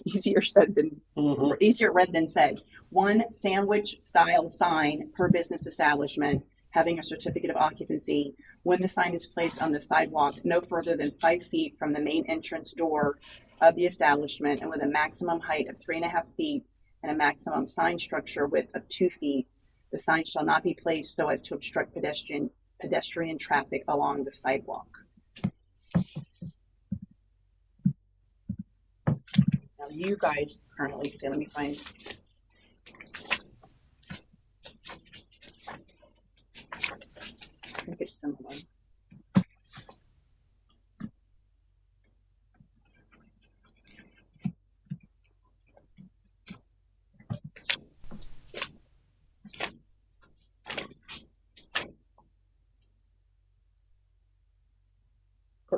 easier said than or easier read than said. One sandwich style sign per business establishment having a certificate of occupancy when the sign is placed on the sidewalk no further than 5 feet from the main entrance door of the establishment and with a maximum height of 3.5 feet and a maximum sign structure width of 2 feet. The sign shall not be placed so as to obstruct pedestrian traffic along the sidewalk. Now you guys currently say, let me find. I think it's similar.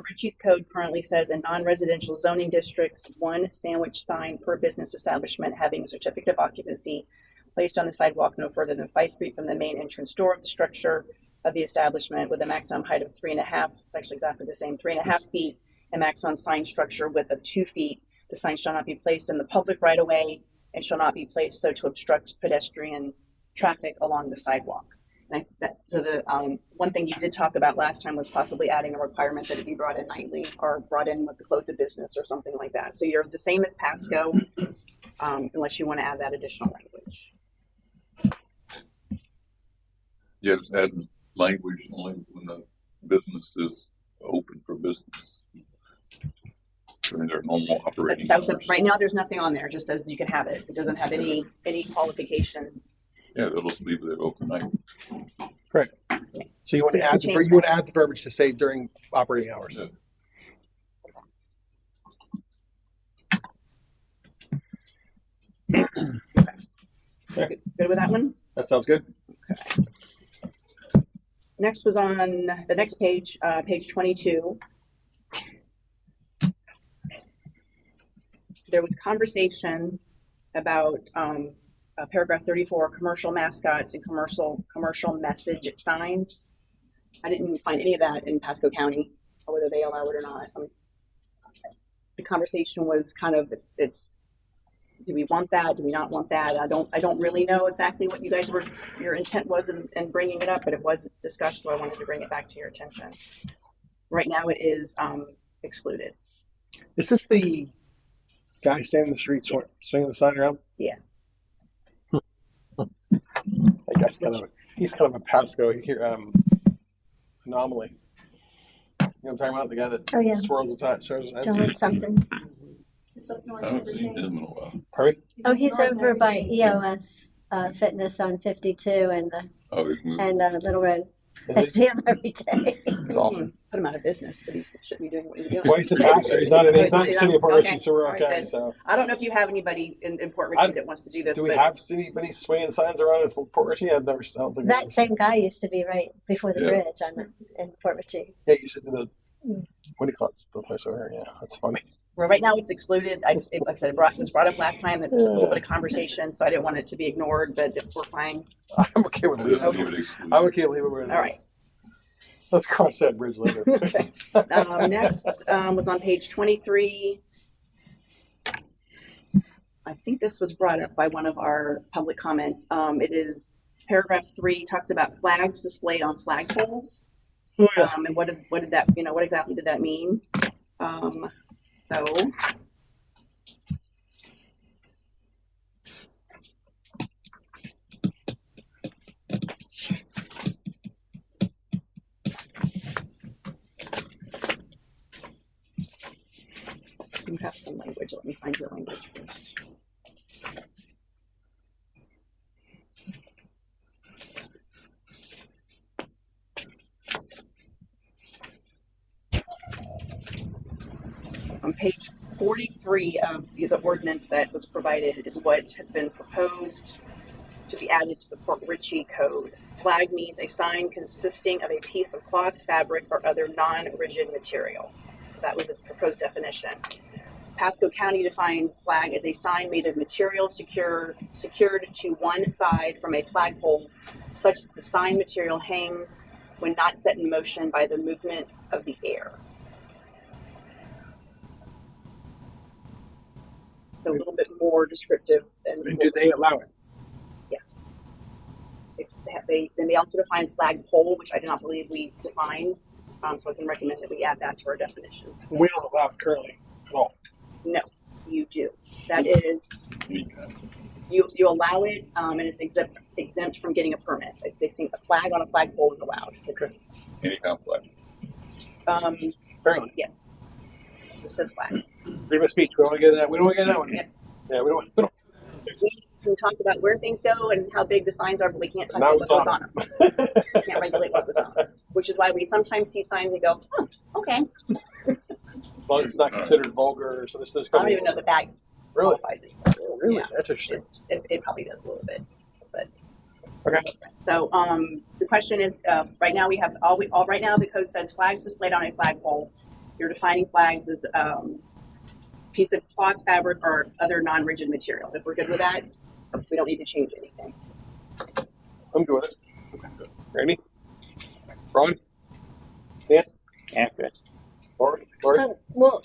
Richey's code currently says in non-residential zoning districts, 1 sandwich sign per business establishment having a certificate of occupancy placed on the sidewalk no further than 5 feet from the main entrance door of the structure of the establishment with a maximum height of 3.5, actually exactly the same, 3.5 feet, and maximum sign structure width of 2 feet. The sign shall not be placed in the public right of way and shall not be placed so to obstruct pedestrian traffic along the sidewalk. So the one thing you did talk about last time was possibly adding a requirement that it be brought in nightly or brought in with the close of business or something like that. So you're the same as Pasco, unless you want to add that additional language. Yeah, just add language only when the business is open for business. During their normal operating That was hours. right now. There's nothing on there. Just says you can have it. It doesn't have any qualification. Yeah, they'll just leave it overnight. Correct. So you want to add the verbiage to say during operating hours. Yeah. Good with that one? That sounds good. Next was on the next page, page 22. There was conversation about paragraph 34, commercial mascots and commercial message signs. I didn't find any of that in Pasco County, or whether they allow it or not. The conversation was kind of, it's do we want that? Do we not want that? I don't really know exactly what your intent was in bringing it up, but it was discussed, so I wanted to bring it back to your attention. Right now, it is excluded. Is this the guy standing in the street swinging the sign around? Yeah. That guy's he's kind of a Pasco anomaly. You know what I'm talking about? The guy that swirls his head. Doing something. I haven't seen him in a while. Pardon? Oh, he's over by EOS Fitness on 52 and Little Road. I see him every day. It's awesome. Put him out of business, but he shouldn't be doing what he's doing. Well, he's a pastor. He's not in the city of Port Richey, Okay. so we're okay. Right, so I don't know if you have anybody in Port Richey that wants to do this. do we have anybody swinging signs around in Port Richey? I don't think That same guy used to be right before the bridge in Port Richey. Yeah, you said the what do you call it? The place over here. Yeah, that's funny. Well, right now it's excluded. Like I said, it was brought up last time. That there's a little bit of conversation, so I didn't want it to be ignored. But if we're fine, I'm okay with leaving it. I'm okay with leaving it. All right. Let's cross that bridge later. Okay. Next was on page 23. I think this was brought up by one of our public comments. It is paragraph 3 talks about flags displayed on flagpoles. Oh, yeah. And what did that, what exactly did that mean? So you have some language. Let me find your language first. On page 43 of the ordinance that was provided is what has been proposed to be added to the Port Richey code. Flag means a sign consisting of a piece of cloth, fabric, or other non-rigid material. That was the proposed definition. Pasco County defines flag as a sign made of material secured to one side from a flagpole such that the sign material hangs when not set in motion by the movement of the air. So a little bit more descriptive than. And do they allow it? Yes. Then they also define flagpole, which I do not believe we defined. So I can recommend that we add that to our definitions. We don't allow it currently at all. No, you do. That is, you allow it, and it's exempt from getting a permit. They think a flag on a flagpole is allowed. Okay. Any kind of flag. Apparently. Yes. It says flag. Freedom of speech. We don't want to get that. We don't want to get that one. Yeah. We don't. We can talk about where things go and how big the signs are, but we can't talk Now about what goes on them. We can't regulate what goes on them. Which is why we sometimes see signs and go, oh, okay. As long as it's not considered vulgar. So there's I don't even know that that Really? qualifies it. Really? Yeah, That's interesting. it probably does a little bit, but Okay. so the question is, right now we have right now the code says flags displayed on a flagpole You're defining flags as piece of cloth, fabric, or other non-rigid material. If we're good with that, we don't need to change anything. I'm good with it. Randy? Ron? Nance? Yeah, good. Lori? Well,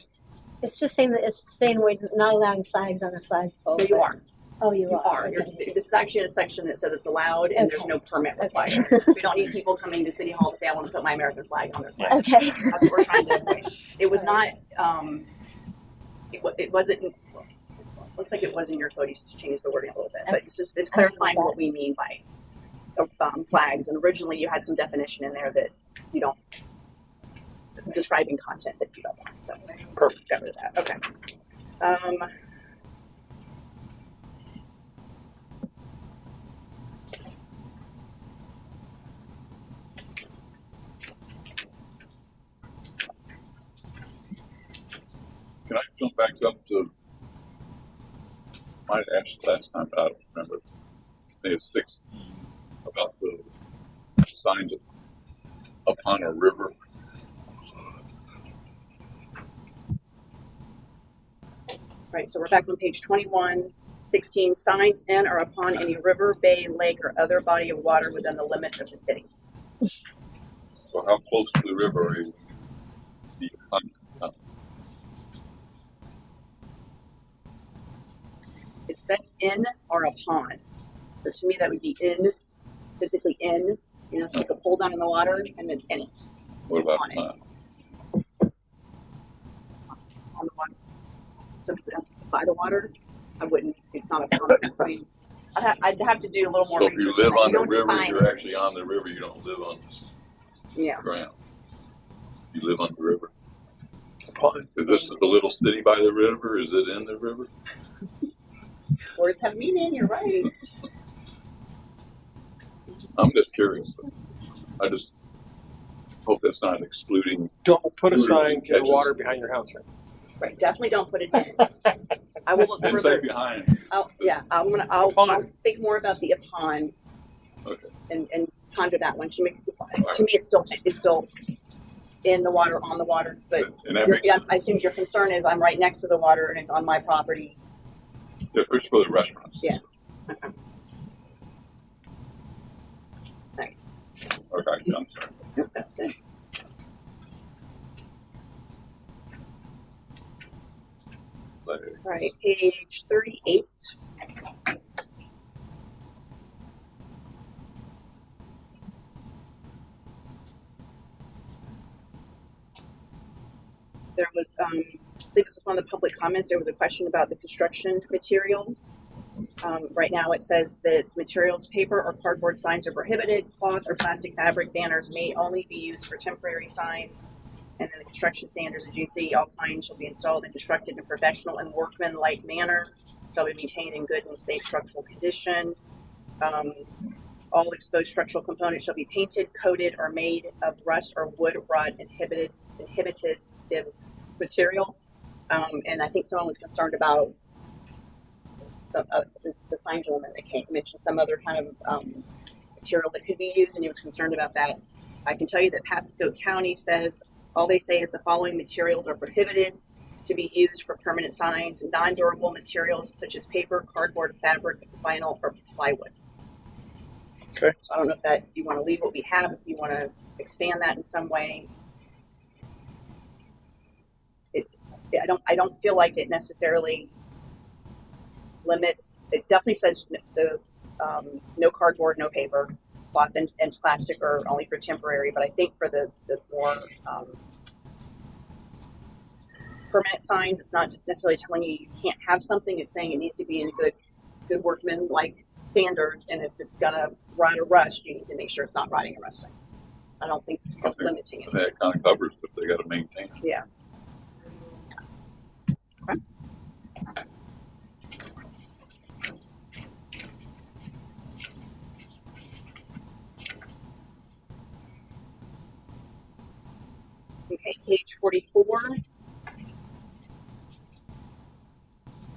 it's just saying that it's saying we're not allowing flags on a flagpole. So you but- are. Oh, you are. Okay. This is actually in a section that says it's allowed and there's Okay. no permit required. Okay. We don't need people coming to City Hall to say, I want to put my American flag on their flag. Okay. That's what we're trying to avoid. It was not, it wasn't, looks like it was in your code, you just changed the wording a little bit, but it's clarifying what we mean by flags. And originally you had some definition in there that you don't, describing content that you don't want. So perfect, got rid of that. Okay. Can I jump back up to, I asked last time, but I don't remember. I think it's 16 about the signs upon a river. Right, so we're back on page 21, 16, signs in or upon any river, bay, lake, or other body of water within the limits of the city. So how close to the river are you? It says in or upon. So to me, that would be in, physically in, so you could pull down in the water and it's in it, What about On it. upon? on the water. So it's by the water, I wouldn't, it's not upon. I mean, I'd have to do a little more So if research. you live on the don't river, define you're it. actually on the river, you don't live on the Yeah, ground. You live on the river. Upon. Is this the little city by the river? Is it in the river? words have meaning, you're right. I'm just curious. I just hope that's not excluding. Don't put a River sign in the catches. water behind your house, right? Right, definitely don't put it in. I will look Didn't say further. behind. I'll Upon. think more about the upon Okay. and ponder that one. To me, it's still in the water, on the water. But And that makes sense. I assume your concern is I'm right next to the water and it's on my property. Yeah, it's for the restaurants. Yeah. Okay. Thanks. Okay, I'm sorry. Yep, that's good. But, All right, page 38. There was, I think this was one of the public comments, there was a question about the construction materials. Right now it says that materials, paper or cardboard signs are prohibited. Cloth or plastic fabric banners may only be used for temporary signs. And then the construction standards, as you see, all signs shall be installed and constructed in a professional and workman-like manner, shall be maintained in good and safe structural condition. All exposed structural components shall be painted, coated, or made of rust or wood rot inhibited material. And I think someone was concerned about the sign gentleman that mentioned some other kind of material that could be used, and he was concerned about that. I can tell you that Pasco County says all they say is the following materials are prohibited to be used for permanent signs: non-durable materials such as paper, cardboard, fabric, vinyl, or plywood. Okay. So I don't know if that you want to leave what we have, if you want to expand that in some way. I don't feel like it necessarily limits. It definitely says the no cardboard, no paper, cloth and plastic are only for temporary. But I think for the more permanent signs, it's not necessarily telling you can't have something. It's saying it needs to be in good workman-like standards. And if it's gonna rot or rust, you need to make sure it's not rotting or rusting. I don't think it's limiting it. that kind of covers, but they got to maintain it. Yeah. Okay. Okay, page 44.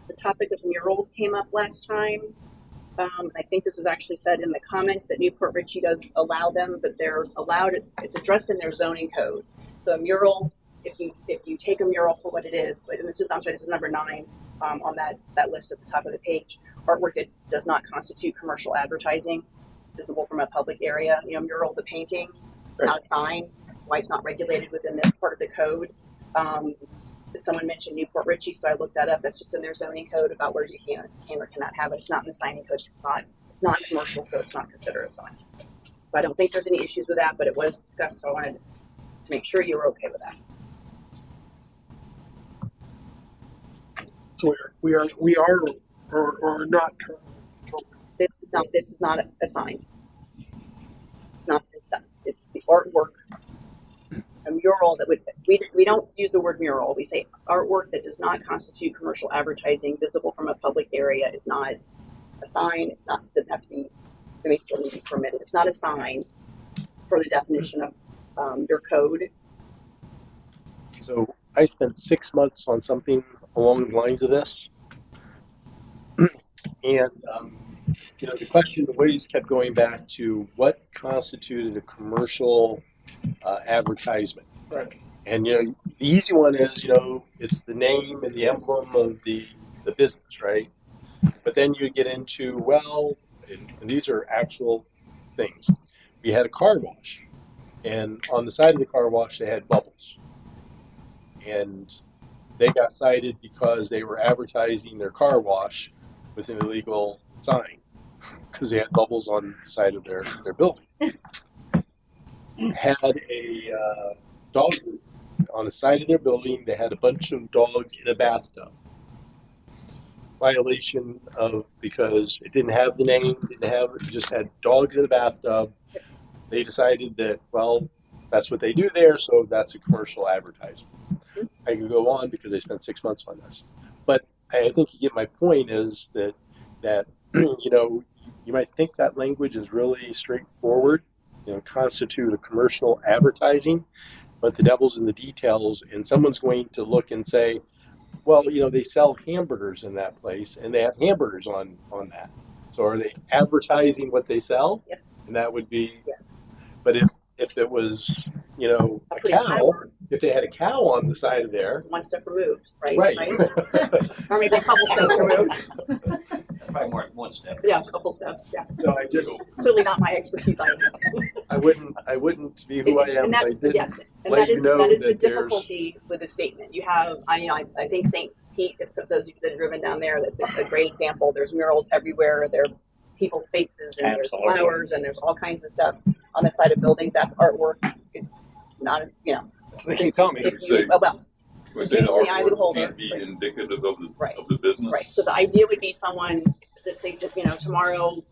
The topic of murals came up last time. I think this was actually said in the comments that Newport Richey does allow them, but they're allowed, it's addressed in their zoning code. So a mural if you take a mural for what it is, but this is number 9 on that list at the top of the page. Artwork that does not constitute commercial advertising, visible from a public area. Mural's a painting, it's not a sign. That's why it's not regulated within this part of the code. Someone mentioned Newport Richey, so I looked that up. That's just in their zoning code about where you can or cannot have it. It's not in the signing code. It's not commercial, so it's not considered a sign. But I don't think there's any issues with that, but it was discussed, so I wanted to make sure you were okay with that. So we are or not. This is not a sign. It's not. It's the artwork. A mural that we don't use the word mural. We say artwork that does not constitute commercial advertising, visible from a public area, is not a sign. It doesn't have to be. It may still be permitted. It's not a sign for the definition of your code. So I spent 6 months on something along the lines of this, and the question always kept going back to what constituted a commercial advertisement. Right. And the easy one is it's the name and the emblem of the business, right? But then you get into and these are actual things. We had a car wash, and on the side of the car wash they had bubbles, and they got cited because they were advertising their car wash with an illegal sign because they had bubbles on the side of their building. Had a dog food on the side of their building. They had a bunch of dogs in a bathtub. Violation because it didn't have the name, it just had dogs in a bathtub. They decided that, that's what they do there, so that's a commercial advertisement. I could go on because I spent 6 months on this. But I think you get my point is that you might think that language is really straightforward, constitute a commercial advertising, but the devil's in the details, and someone's going to look and say, they sell hamburgers in that place, and they have hamburgers on that. So are they advertising what they sell? Yep. And that would be, Yes. But if it was, a cow, if they had a cow on the side of there. It's one step removed, right? Right. Or maybe a couple steps removed. Probably more than one step. Yeah, a couple steps. Yeah. So I just Clearly not my expertise. I wouldn't be who I am if I didn't yes, and let that you know is the that there's. difficulty with the statement. You have, I think St. Pete, if those of you that have driven down there, that's a great example. There's murals everywhere. There are people's faces, and Absolutely. there's flowers, and there's all kinds of stuff on the side of buildings. That's artwork. It's not, so they keep telling me. if say- you, oh, well, We say the Gives the eye of the artwork beholder. can't be indicative of Right. the business. right. So the idea would be someone that say, tomorrow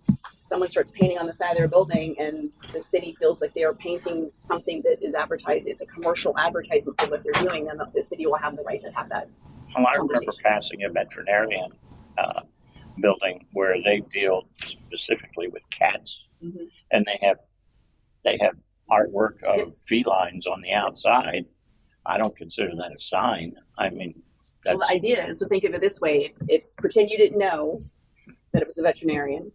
someone starts painting on the side of their building, and the city feels like they are painting something that is advertised. It's a commercial advertisement for what they're doing. Then the city will have the right to have that. Well, I remember passing a veterinarian building where they deal specifically with cats, Mhm. and they have artwork of felines on the outside. I don't consider that a sign. I mean, Well, that's the idea is to think of it this way: if pretend you didn't know that it was a veterinarian,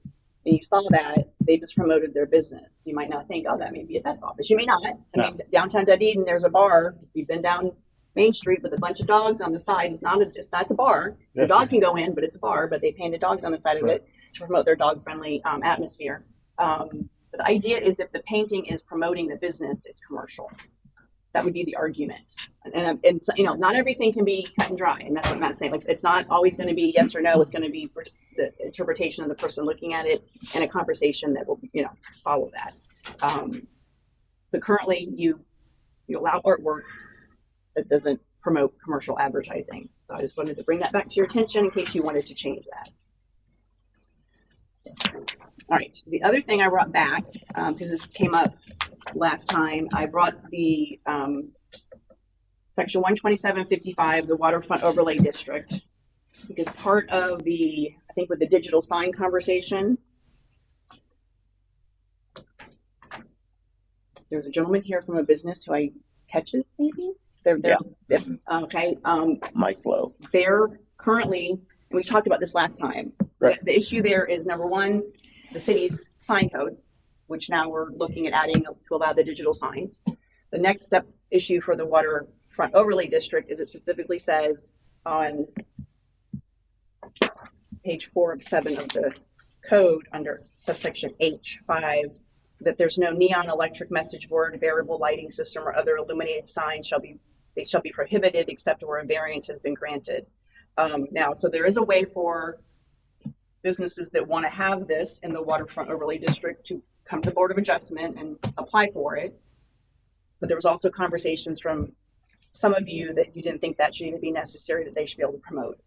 and you saw that they just promoted their business, you might not think, "Oh, that may be a vet's office." You may not. I mean, downtown Dunedin, there's a bar. You've been down Main Street with a bunch of dogs on the side. That's a bar. The dog can go in, but it's a bar. But they painted dogs on the side of it to promote their dog-friendly atmosphere. But the idea is, if the painting is promoting the business, it's commercial. That would be the argument. And not everything can be cut and dry, and that's what Matt's saying. Like, it's not always going to be yes or no. It's going to be the interpretation of the person looking at it, and a conversation that will follow that. But currently, you allow artwork that doesn't promote commercial advertising. So I just wanted to bring that back to your attention in case you wanted to change that. All right. The other thing I brought back, because this came up last time, I brought the section 12755, the Waterfront Overlay District, because part of I think with the digital sign conversation, there's a gentleman here from a business who I catches maybe. Okay. Mike Lowe. They're currently, and we talked about this last time. Right. The issue there is, number one, the city's sign code, which now we're looking at adding to allow the digital signs. The next step issue for the waterfront overlay district is it specifically says on page 4 of 7 of the code under subsection H5 that there's no neon electric message board, variable lighting system, or other illuminated signs shall be prohibited except where a variance has been granted. Now, so there is a way for businesses that want to have this in the waterfront overlay district to come to the Board of Adjustment and apply for it. But there was also conversations from some of you that you didn't think that should even be necessary, that they should be able to promote.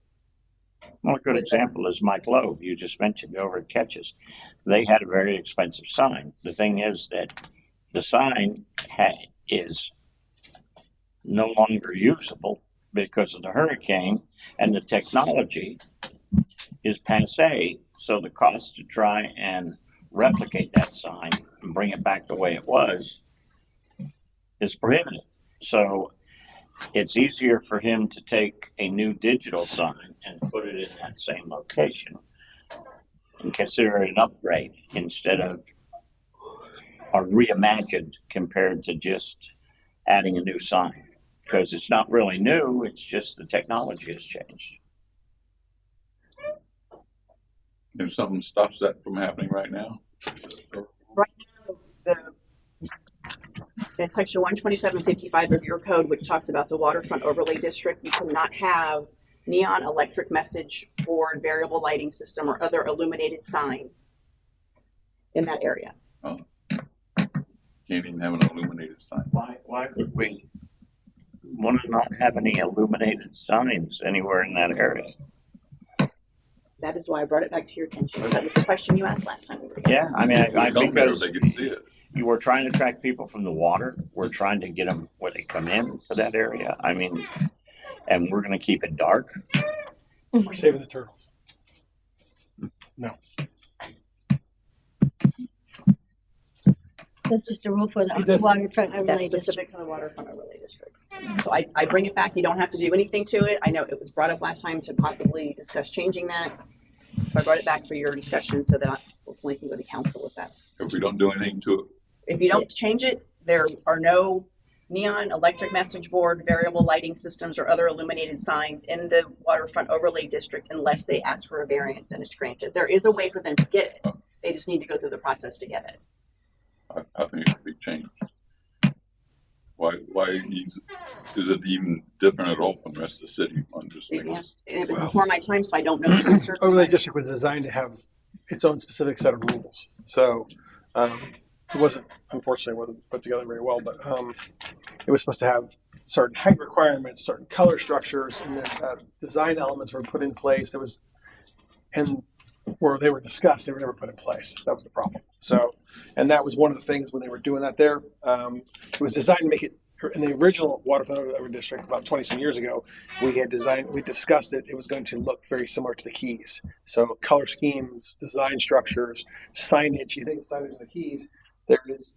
Well, a good example is Mike Lowe, you just mentioned over at Catches. They had a very expensive sign. The thing is that the sign is no longer usable because of the hurricane, and the technology is passé. So the cost to try and replicate that sign and bring it back the way it was is prohibitive. So it's easier for him to take a new digital sign and put it in that same location and consider it an upgrade instead of a reimagined compared to just adding a new sign, because it's not really new, it's just the technology has changed. If something stops that from happening right now? Right now, in section 127.55 of your code, which talks about the waterfront overlay district, you cannot have neon electric message board, variable lighting system, or other illuminated sign in that area. Oh. Can't even have an illuminated sign. Why would we want to not have any illuminated signs anywhere in that area? That is why I brought it back to your attention. That was the question you asked last time we were here. Yeah, I mean, I Come there, because they can see it. you were trying to attract people from the water. We're trying to get them where they come in to that area. I mean, and we're going to keep it dark. We're saving the turtles. No. That's just a rule for the It does- waterfront That's overlay district. specific to the waterfront overlay district. So I bring it back. You don't have to do anything to it. I know it was brought up last time to possibly discuss changing that. So I brought it back for your discussion so that I hopefully can go to council with that. If we don't do anything to it, If you don't change it, there are no neon electric message board, variable lighting systems, or other illuminated signs in the waterfront overlay district unless they ask for a variance and it's granted. There is a way for them to get it. They just need to go through the process to get it. I think it should be changed. Why is it even different at all from the rest of the city? I'm just Yeah. thinking. It was before my time, so I don't know the answer. Overlay district was designed to have its own specific set of rules. So it wasn't, unfortunately, it wasn't put together very well, but it was supposed to have certain height requirements, certain color structures, and then design elements were put in place. There was, and where they were discussed, they were never put in place. That was the problem. So, and that was one of the things when they were doing that there. It was designed to make it, in the original waterfront overlay district about 20 some years ago, we discussed it. It was going to look very similar to the Keys. So color schemes, design structures, signage. You think of signage in the Keys, there is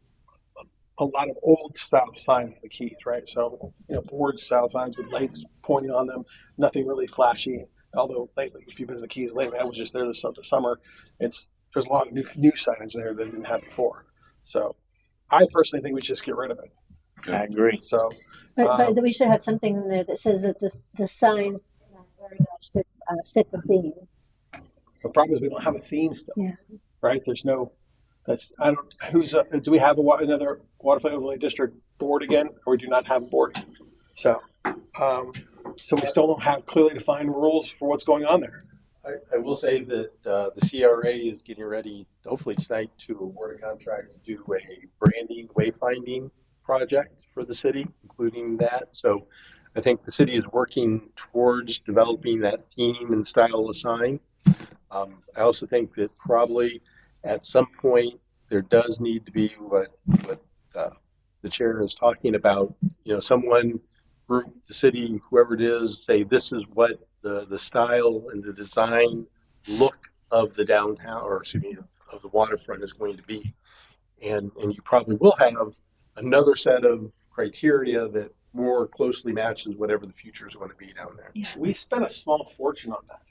a lot of old style signs in the Keys, right? So, board style signs with lights pointing on them, nothing really flashy. Although lately, if you've been to the Keys lately, I was just there this summer. There's a lot of new signage there that didn't have before. So, I personally think we should just get rid of it. I agree. So, But we should have something in there that says that the signs in that area should fit the theme. the problem is we don't have a theme still, Yeah. right? There's no. Do we have another waterfront overlay district board again, or we do not have a board? So we still don't have clearly defined rules for what's going on there. I will say that the CRA is getting ready, hopefully tonight, to award a contract to do a branding wayfinding project for the city, including that. So I think the city is working towards developing that theme and style of sign. I also think that probably at some point there does need to be what the chair is talking about. Someone group, the city, whoever it is, say this is what the style and the design look of the downtown, or excuse me, of the waterfront is going to be. And you probably will have another set of criteria that more closely matches whatever the future is going to be down there. We spent a small fortune on that,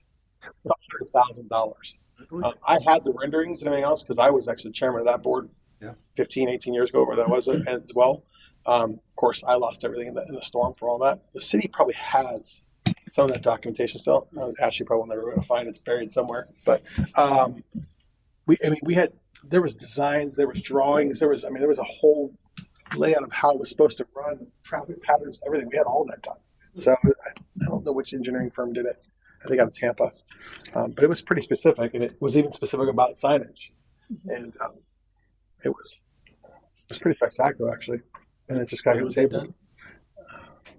$100,000. I had the renderings and everything else because I was actually chairman of that board 15, 18 years ago, where that was as well. Of course, I lost everything in the storm for all that. The city probably has some of that documentation still. Ashley probably will never be able to find it. It's buried somewhere. But there was designs, there was drawings, there was a whole layout of how it was supposed to run, traffic patterns, everything. We had all that done. So I don't know which engineering firm did it. I think out of Tampa, but it was pretty specific, and it was even specific about signage, and it was pretty spectacular actually. And it just got tabled.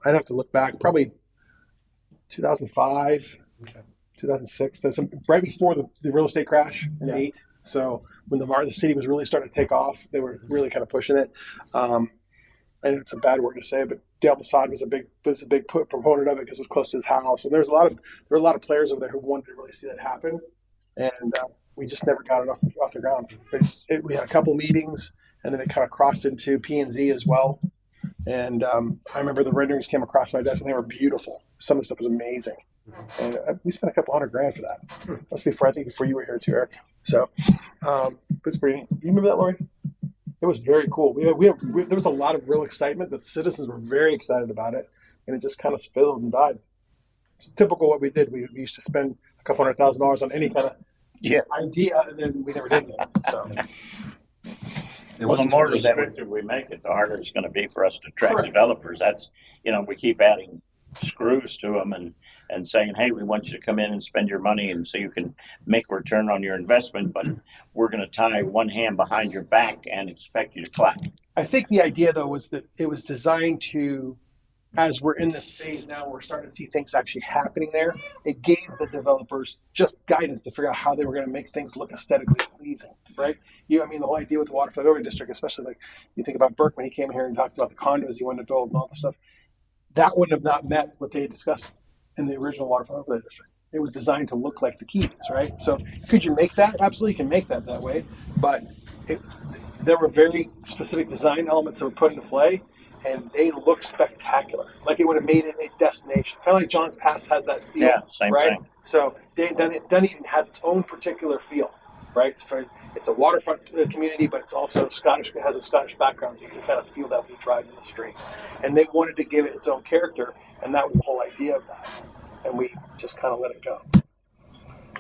I'd have to look back, probably 2005, 2006. There's right before the real estate crash in '08. So when the city was really starting to take off, they were really kind of pushing it. And it's a bad word to say, but Dale Mossad was a big proponent of it because it was close to his house. And there were a lot of players over there who wanted to really see that happen, and we just never got it off the ground. We had a couple meetings, and then it kind of crossed into P&Z as well. And I remember the renderings came across my desk, and they were beautiful. Some of the stuff was amazing, and we spent a couple $100,000 for that. That's before you were here too, Eric. So it's pretty neat. You remember that, Lori? It was very cool. There was a lot of real excitement. The citizens were very excited about it, and it just kind of fizzled and died. It's typical what we did. We used to spend a couple $100,000 on any kind of idea, and then we never did it. So. Well, the more restrictive we make it, the harder it's going to be for us to attract developers. That's, we keep adding screws to them and saying, hey, we want you to come in and spend your money and so you can make a return on your investment, but we're going to tie one hand behind your back and expect you to clap. I think the idea, though, was that it was designed to, as we're in this phase now, we're starting to see things actually happening there. It gave the developers just guidance to figure out how they were going to make things look aesthetically pleasing, right? The whole idea with the Waterfront Overlay District, especially like you think about Burke when he came here and talked about the condos he wanted to build and all the stuff, that wouldn't have not met what they had discussed in the original Waterfront Overlay District. It was designed to look like the Keys, right? So could you make that? Absolutely, you can make that way, but there were very specific design elements that were put into play, and they look spectacular. Like it would have made it a destination. Kind of like John's Pass has that feel. Yeah, same right? thing. So Dunedin has its own particular feel, right? It's a waterfront community, but it's also Scottish. It has a Scottish background. So you can kind of feel that when you drive in the street. And they wanted to give it its own character, and that was the whole idea of that. And we just kind of let it go.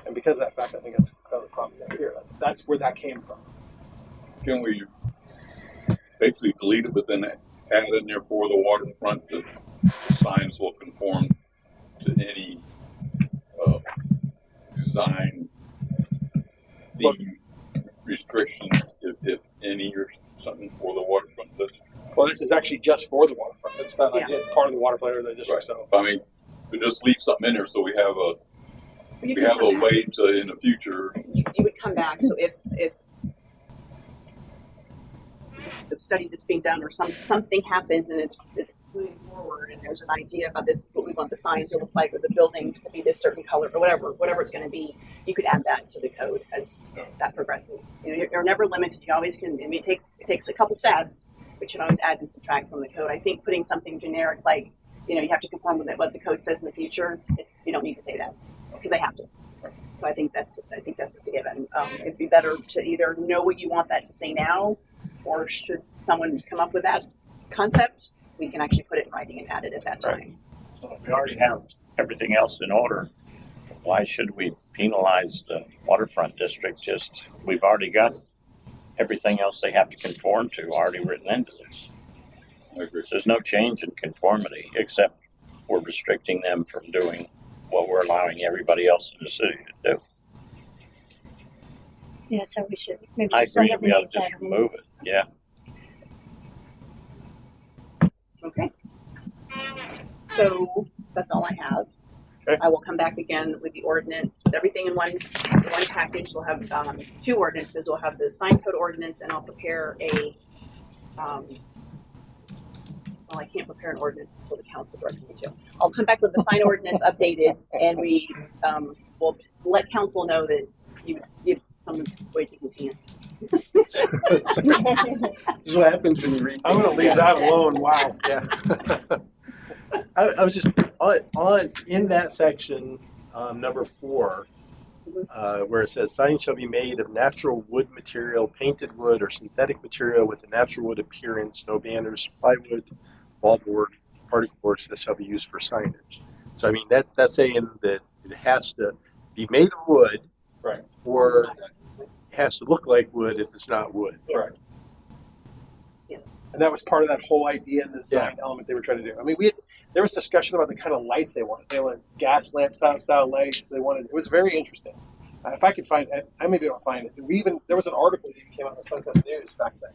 And because of that fact, I think that's kind of the problem here. That's where that came from. Can we basically delete it, but then add in there for the waterfront that signs will conform to any design theme restrictions, if any, or something for the waterfront district? Well, this is actually just for the waterfront. It's not like it's part of the waterfront area of the district. Right. So I mean, we just leave something in there so we have a way to in the future. You would come back. So if the study that's being done or something happens and it's moving forward and there's an idea about this, what we want the signs to look like or the buildings to be this certain color or whatever it's going to be, you could add that to the code as that progresses. You're never limited. You always can. I mean, it takes a couple stabs, but you can always add and subtract from the code. I think putting something generic like you have to conform with what the code says in the future. You don't need to say that because they have to. So I think that's just a given. It'd be better to either know what you want that to say now, or should someone come up with that concept, we can actually put it in writing and add it at that time. Right. So if we already have everything else in order, why should we penalize the waterfront district? We've already got everything else they have to conform to already written into this. So there's no change in conformity, except we're restricting them from doing what we're allowing everybody else in the city to do. Yeah, so we should maybe I just agree that we ought eliminate to just that. remove it. Yeah. Okay. So that's all I have. Okay. I will come back again with the ordinance, with everything in one package. We'll have two ordinances. We'll have the sign code ordinance, and I'll prepare a. Well, I can't prepare an ordinance until the council directs me to. I'll come back with the sign ordinance updated, and we will let council know that you someone's raising his hand. This is what happens when you read. I'm going to leave that alone. Wow. Yeah. I was just on in that section, number 4. where it says sign shall be made of natural wood material, painted wood, or synthetic material with a natural wood appearance. No banners, plywood, wallboard, particle boards that shall be used for signage. So I mean that's saying that it has to be made of wood, Right. or it has to look like wood if it's not wood. Yes. Yes. And that was part of that whole idea and design element they were trying to do. I mean, there was discussion about the kind of lights they wanted. They wanted gas lamp style lights. It was very interesting. If I could find it, I may be able to find it. There was an article that even came out in the Sun-Coast News back then.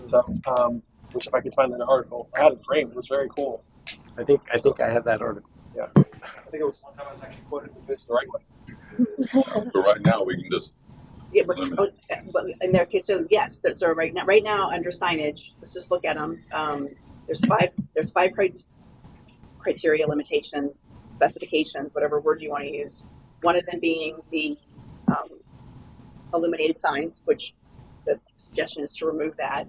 So, which if I could find that article, I had it framed. It was very cool. I think I have that article. Yeah. I think it was one time I was actually quoted the right way. So right now, we can just Yeah, but in their case, so yes, so right now under signage, let's just look at them. There's five criteria, limitations, specifications, whatever word you want to use. One of them being the illuminated signs, which the suggestion is to remove that.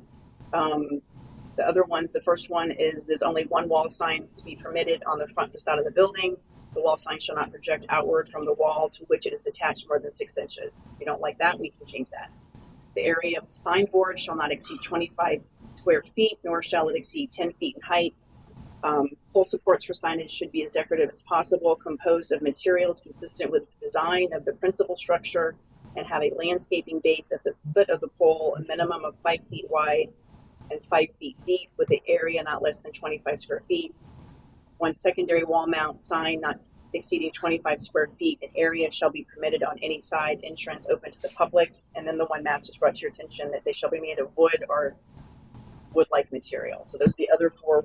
The other ones, the first one is there's only one wall sign to be permitted on the front facade of the building. The wall sign shall not project outward from the wall to which it is attached more than 6 inches. If you don't like that, we can change that. The area of the signboard shall not exceed 25 square feet, nor shall it exceed 10 feet in height. Pole supports for signage should be as decorative as possible, composed of materials consistent with the design of the principal structure, and have a landscaping base at the foot of the pole, a minimum of 5 feet wide and 5 feet deep, with the area not less than 25 square feet. One secondary wall mount sign not exceeding 25 square feet in area shall be permitted on any side entrance open to the public. And then the one map just brought to your attention that they shall be made of wood or wood-like material. So those are the other 4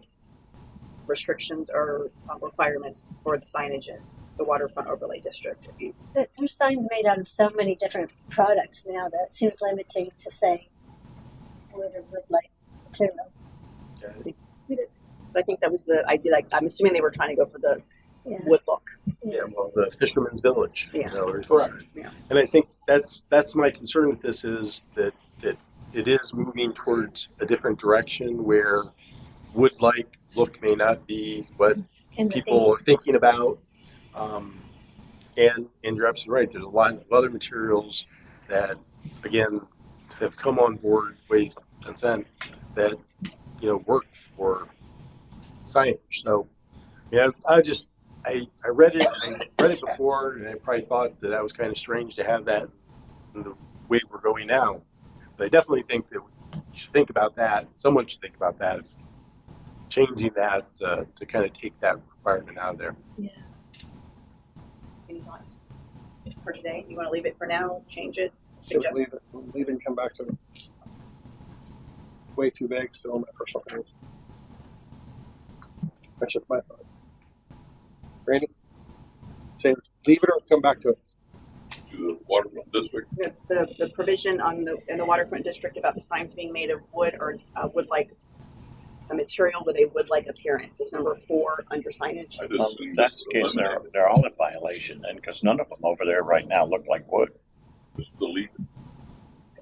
restrictions or requirements for the signage in the Waterfront Overlay District. There's signs made out of so many different products now that it seems limiting to say wood or wood-like material. It is. I think that was the idea. Like, I'm assuming they were trying to go for the wood look. Yeah, well, the Fisherman's Village. Yeah. Correct. Yeah. And I think that's my concern with this is that it is moving towards a different direction where wood-like look may not be what people are thinking about. And you're absolutely right. There's a lot of other materials that, again, have come on board way since then that work for signage. So, yeah, I read it before, and I probably thought that was kind of strange to have that in the way we're going now. But I definitely think that we should think about that. Someone should think about that, changing that to kind of take that requirement out of there. Yeah. Any thoughts for today? You want to leave it for now? Change it? So Suggest? leave it and come back to it. Way too vague still in my personal opinion. That's just my thought. Randy? Say leave it or come back to it. to the Waterfront District. The provision in the Waterfront District about the signs being made of wood or wood-like a material with a wood-like appearance is number 4 under signage. I just Well, assume if that's just the case, eliminate they're all in violation then, because none of them over there right now look like wood. it. Just delete it.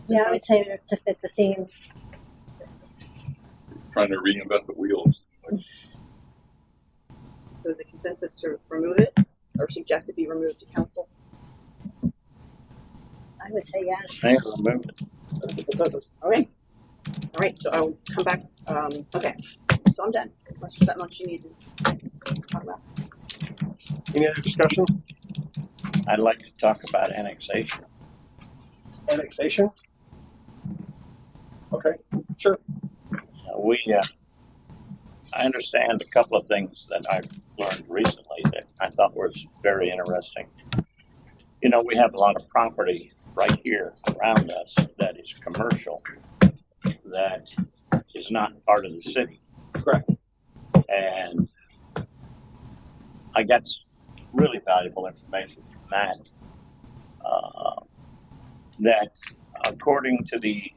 Yeah, I would say to fit the theme. Trying to reinvent the wheels. So is the consensus to remove it or suggest it be removed to council? I would say yes. Hey, remove it. That's the consensus. Okay. All right, so I'll come back. Okay, so I'm done. Unless there's something else you need to talk about. Any other discussion? I'd like to talk about annexation. Annexation? Okay, sure. I understand a couple of things that I've learned recently that I thought was very interesting. We have a lot of property right here around us that is commercial, that is not part of the city. Correct. And I got really valuable information from that. That according to the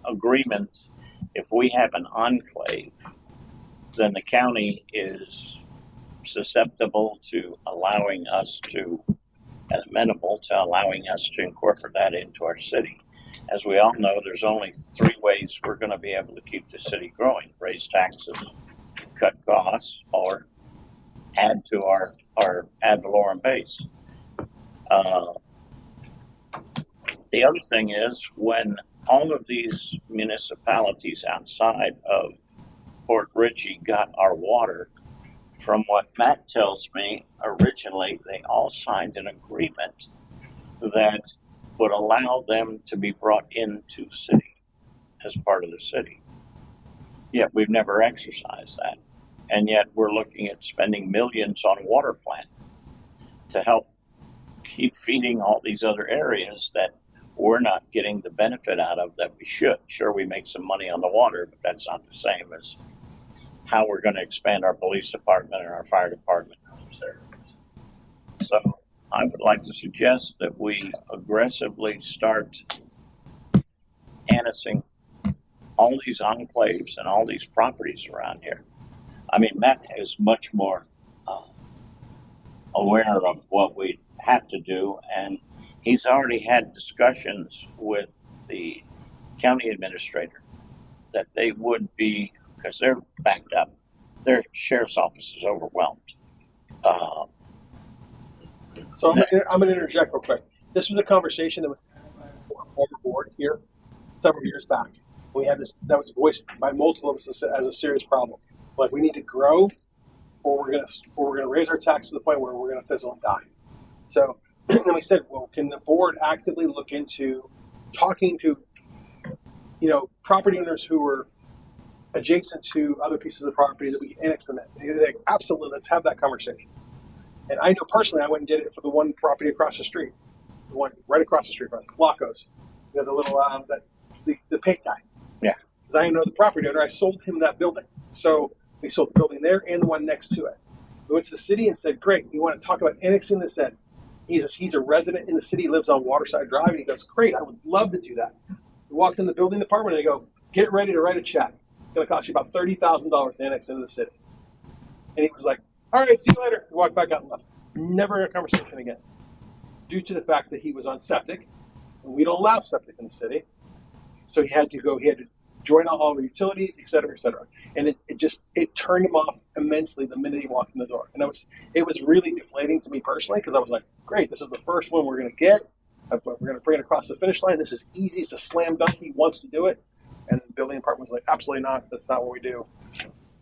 agreement, if we have an enclave, then the county is susceptible to allowing us to, and amenable to allowing us to incorporate that into our city. As we all know, there's only 3 ways we're going to be able to keep the city growing: raise taxes, cut costs, or add to our ad valorem base. The other thing is when all of these municipalities outside of Port Richey got our water, from what Matt tells me, originally they all signed an agreement that would allow them to be brought into the city as part of the city. Yet we've never exercised that. And yet we're looking at spending millions on a water plant to help keep feeding all these other areas that we're not getting the benefit out of that we should. Sure, we make some money on the water, but that's not the same as how we're going to expand our police department and our fire department. So I would like to suggest that we aggressively start annexing all these enclaves and all these properties around here. I mean, Matt is much more aware of what we have to do, and he's already had discussions with the county administrator that they would be, because they're backed up, their sheriff's office is overwhelmed. So I'm going to interject real quick. This was a conversation that was had by a former board here several years back. We had this that was voiced by multiple of us as a serious problem. Like, we need to grow, or we're gonna raise our tax to the point where we're gonna fizzle and die. So then we said, well, can the board actively look into talking to, property owners who are adjacent to other pieces of property that we can annex them in? And they're like, absolutely, let's have that conversation. And I know personally, I went and did it for the one property across the street, the one right across the street from Flacco's. The little the paint guy. Yeah. Because I know the property owner. I sold him that building. So we sold the building there and the one next to it. We went to the city and said, great, we want to talk about annexing this in. He's a resident in the city, lives on Waterside Drive, and he goes, great, I would love to do that. We walked in the building department and they go, get ready to write a check. It's going to cost you about $30,000 to annex into the city. And he was like, all right, see you later. We walked back out and left. Never had a conversation again. Due to the fact that he was on septic, and we don't allow septic in the city. So he had to join all the utilities, et cetera, et cetera. And it turned him off immensely the minute he walked in the door. And it was really deflating to me personally, because I was like, great, this is the first one we're going to get. We're going to bring it across the finish line. This is easy. It's a slam dunk. He wants to do it. And the building department was like, absolutely not. That's not what we do.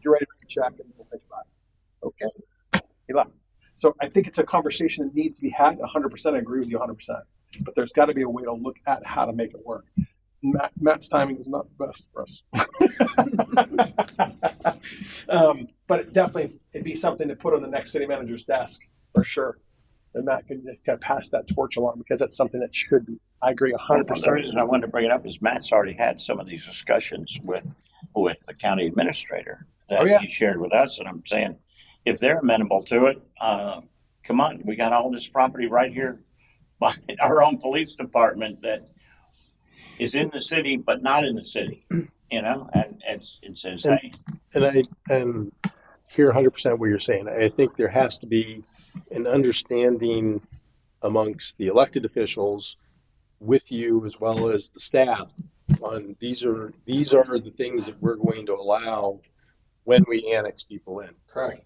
You're ready to check and we'll think about it. Okay. He left. So I think it's a conversation that needs to be had. 100%. I agree with you 100%. But there's got to be a way to look at how to make it work. Matt's timing is not the best for us. But it'd be something to put on the next city manager's desk for sure. And Matt can kind of pass that torch along, because that's something that should be. I agree 100%. The reason I wanted to bring it up is Matt's already had some of these discussions with the county administrator that he shared with us. And I'm saying, if they're amenable to it, come on, we got all this property right here by our own police department that is in the city, but not in the city, and it's insane. And I hear 100% what you're saying. I think there has to be an understanding amongst the elected officials with you as well as the staff on these are the things that we're going to allow when we annex people in. Correct.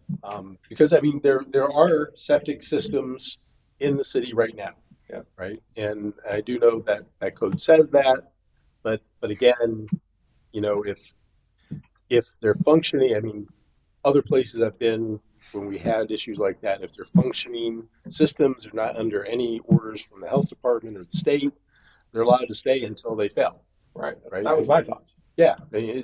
Because I mean, there are septic systems in the city right now. Yeah. Right. And I do know that code says that, but again, if they're functioning, I mean, other places I've been when we had issues like that, if they're functioning systems, they're not under any orders from the health department or the state, they're allowed to stay until they fail. Right. That was my thoughts. Yeah. I mean,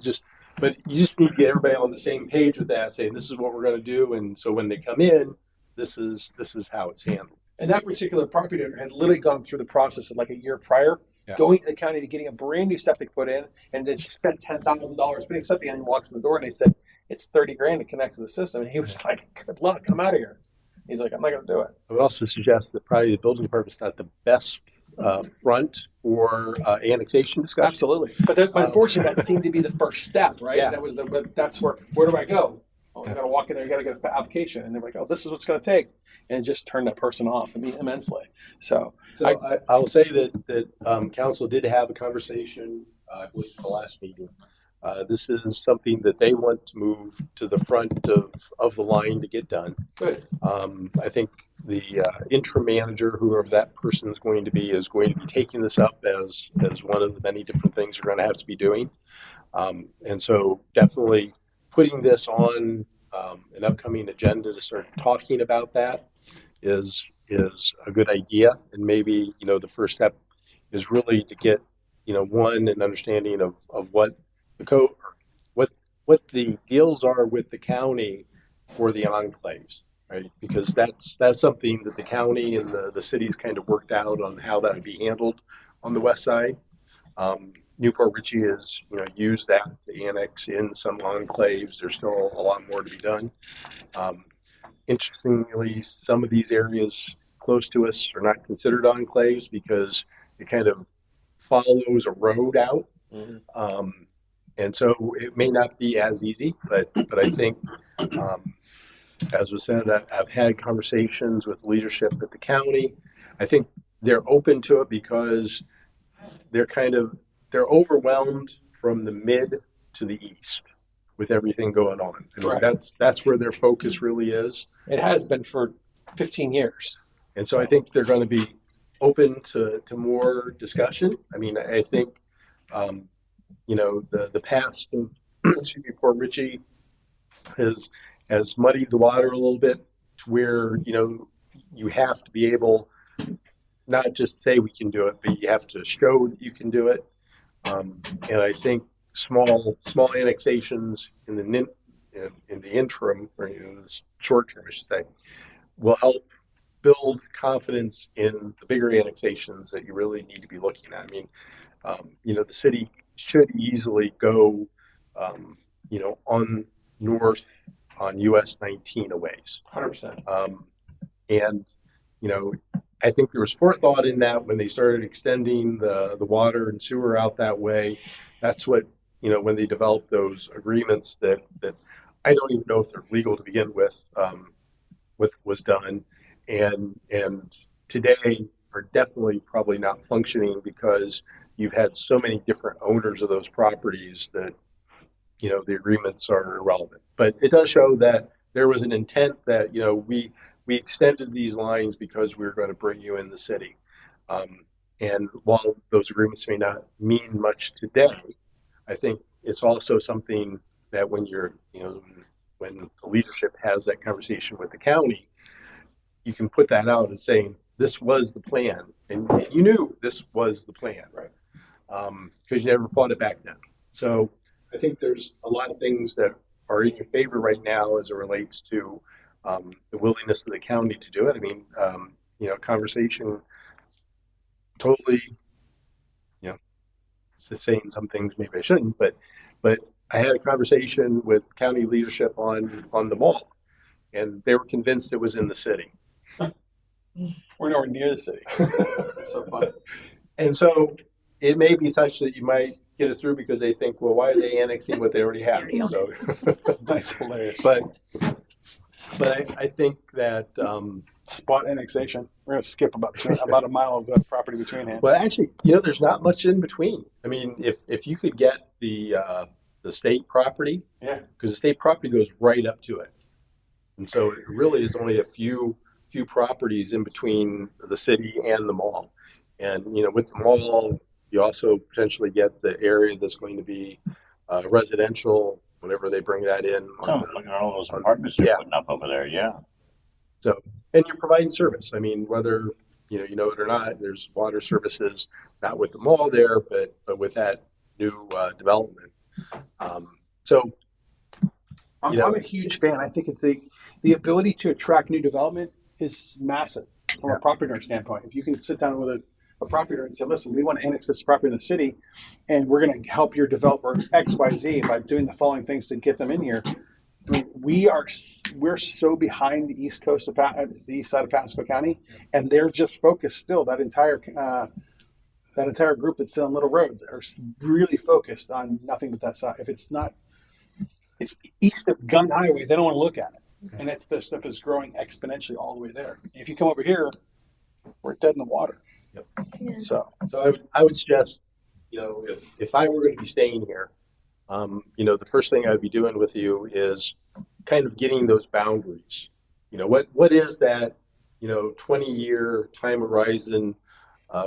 but you just need to get everybody on the same page with that, saying this is what we're going to do. And so when they come in, this is how it's handled. And that particular property owner had literally gone through the process of like a year prior, going to the county to getting a brand new septic put in, and then she spent $10,000 putting septic in, and he walks in the door and they said, it's $30,000 to connect to the system. And he was like, good luck, I'm out of here. He's like, I'm not going to do it. I would also suggest that probably the building department's not the best front for annexation discussions. Absolutely. But unfortunately, that seemed to be the first step, right? Yeah. That's where do I go? Oh, I got to walk in there, you got to get an application. And they're like, oh, this is what's going to take. And just turn that person off immensely. So I will say that council did have a conversation, I believe, the last meeting This is something that they want to move to the front of the line to get done. Good. I think the interim manager, whoever that person is going to be taking this up as one of the many different things they're going to have to be doing. And so definitely putting this on an upcoming agenda to start talking about that is a good idea. And maybe, the first step is really to get, an understanding of what the what the deals are with the county for the enclaves, right? Because that's something that the county and the cities kind of worked out on how that would be handled on the west side. Newport Richey has used that to annex in some enclaves. There's still a lot more to be done. Interestingly, some of these areas close to us are not considered enclaves because it kind of follows a road out. Mm-hmm. And so it may not be as easy, but I think, as was said, I've had conversations with leadership at the county. I think they're open to it because they're overwhelmed from the mid to the east with everything going on. I mean, that's where their focus really is. It has been for 15 years. And so I think they're going to be open to more discussion. I mean, I think, the past of Port Richey has muddied the water a little bit to where, you have to be able not just say we can do it, but you have to show that you can do it. And I think small annexations in the interim, or the short term, I should say, will help build confidence in the bigger annexations that you really need to be looking at. I mean, the city should easily go, on north on US 19 a ways. 100%. And, I think there was forethought in that when they started extending the water and sewer out that way. That's what, when they developed those agreements that I don't even know if they're legal to begin with, what was done. And today are definitely probably not functioning because you've had so many different owners of those properties that, the agreements are irrelevant. But it does show that there was an intent that, we extended these lines because we were going to bring you in the city. And while those agreements may not mean much today, I think it's also something that when when the leadership has that conversation with the county, you can put that out as saying, this was the plan. And you knew this was the plan, right? Because you never fought it back then. So I think there's a lot of things that are in your favor right now as it relates to the willingness of the county to do it. I mean, conversation totally, saying some things maybe I shouldn't, but I had a conversation with county leadership on the mall, and they were convinced it was in the city. We're nowhere near the city. It's so fun. And so it may be such that you might get it through because they think, well, why are they annexing what they already have? So, That's hilarious. But I think that spot annexation. We're going to skip about a mile of property between hand. Well, actually, there's not much in between. I mean, if you could get the state property, yeah, because the state property goes right up to it, and so it really is only a few properties in between the city and the mall. And with the mall, you also potentially get the area that's going to be residential whenever they bring that in. Look at all those apartments they're putting up over there. Yeah. So, and you're providing service. I mean, whether you know it or not, there's water services, not with the mall there, but with that new development. So, I'm a huge fan. I think it's the ability to attract new development is massive from a property owner standpoint. If you can sit down with a property owner and say, listen, we want to annex this property in the city, and we're going to help your developer XYZ by doing the following things to get them in here. I mean, we're so behind the east coast of the east side of Pasco County, and they're just focused still. That entire group that's still on Little Roads are really focused on nothing but that side. If it's east of Gun Highway, they don't want to look at it. And this stuff is growing exponentially all the way there. If you come over here, we're dead in the water. Yep. Yeah. So I would suggest, if I were going to be staying here, the first thing I'd be doing with you is kind of getting those boundaries. What is that, 20-year time horizon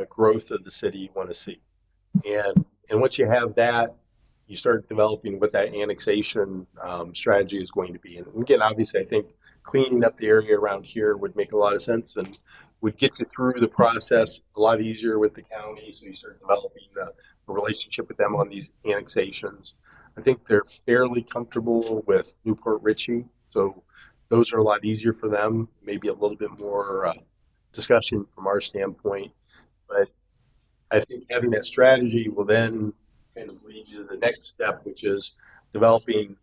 growth of the city you want to see? And once you have that, you start developing what that annexation strategy is going to be. And again, obviously, I think cleaning up the area around here would make a lot of sense and would get you through the process a lot easier with the county. So you start developing a relationship with them on these annexations. I think they're fairly comfortable with Newport Richey. So those are a lot easier for them, maybe a little bit more discussion from our standpoint. But I think having that strategy will then kind of lead you to the next step, which is developing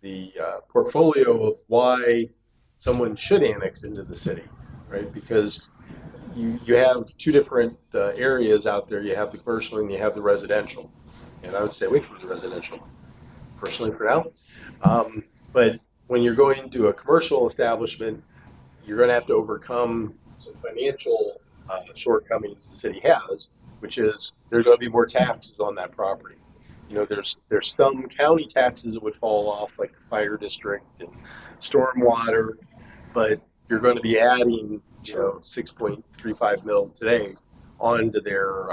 the portfolio of why someone should annex into the city, right? Because you have two different areas out there. You have the commercial and you have the residential. And I would stay away from the residential, personally, for now. But when you're going to a commercial establishment, you're going to have to overcome some financial shortcomings the city has, which is there's going to be more taxes on that property. There's some county taxes that would fall off, like the fire district and stormwater, but you're going to be adding, 6.35 mil today onto their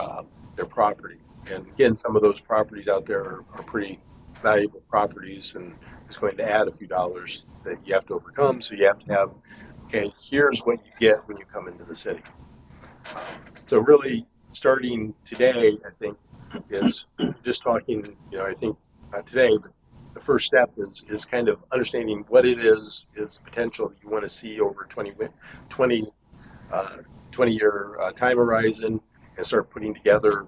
property. And again, some of those properties out there are pretty valuable properties, and it's going to add a few dollars that you have to overcome. So you have to have, okay, here's what you get when you come into the city. So really, starting today, I think, is just talking, I think not today, but the first step is kind of understanding what it is potential you want to see over 20-year time horizon, and start putting together,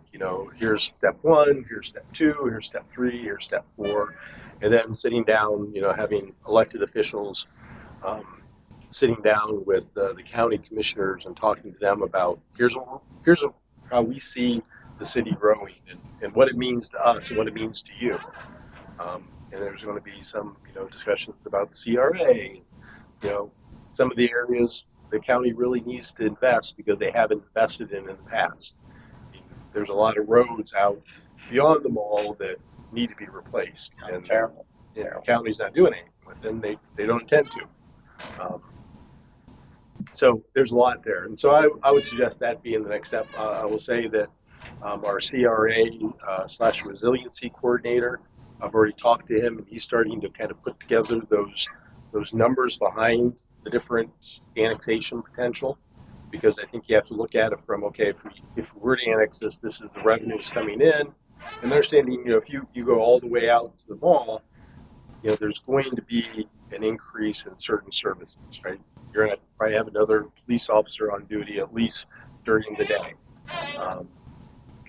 here's step one, here's step two, here's step three, here's step four, and then sitting down, having elected officials, sitting down with the county commissioners and talking to them about here's how we see the city growing and what it means to us and what it means to you. And there's going to be some, discussions about the CRA, some of the areas the county really needs to invest because they haven't invested in the past. There's a lot of roads out beyond the mall that need to be replaced. And Terrible. The county's not doing anything with them. They don't intend to. So there's a lot there. And so I would suggest that being the next step. I will say that our CRA / resiliency coordinator, I've already talked to him, and he's starting to kind of put together those numbers behind the different annexation potential, because I think you have to look at it from, okay, if we were to annex this is the revenues coming in, and understanding, if you go all the way out to the mall, there's going to be an increase in certain services, right? You're going to probably have another police officer on duty at least during the day.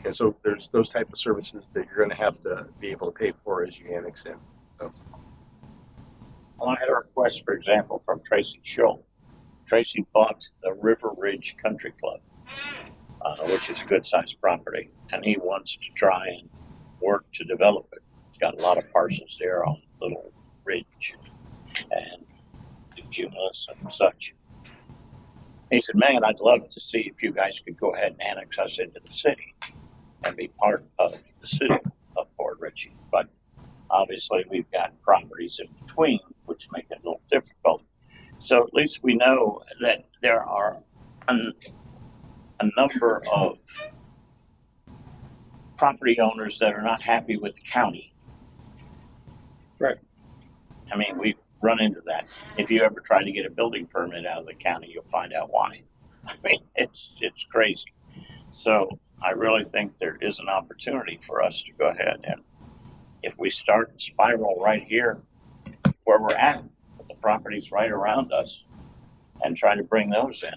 And so there's those type of services that you're going to have to be able to pay for as you annex in. So. Well, I had a request, for example, from Tracy Schull. Tracy bought the River Ridge Country Club, which is a good-sized property, and he wants to try and work to develop it. He's got a lot of parcels there on Little Ridge and the Cumulus and such. He said, man, I'd love to see if you guys could go ahead and annex us into the city and be part of the city of Port Richey. But obviously we've got properties in between, which make it a little difficult. So at least we know that there are a number of property owners that are not happy with the county. Right. I mean, we've run into that. If you ever try to get a building permit out of the county, you'll find out why. I mean, it's crazy. So I really think there is an opportunity for us to go ahead and, if we start a spiral right here where we're at, with the properties right around us, and try to bring those in,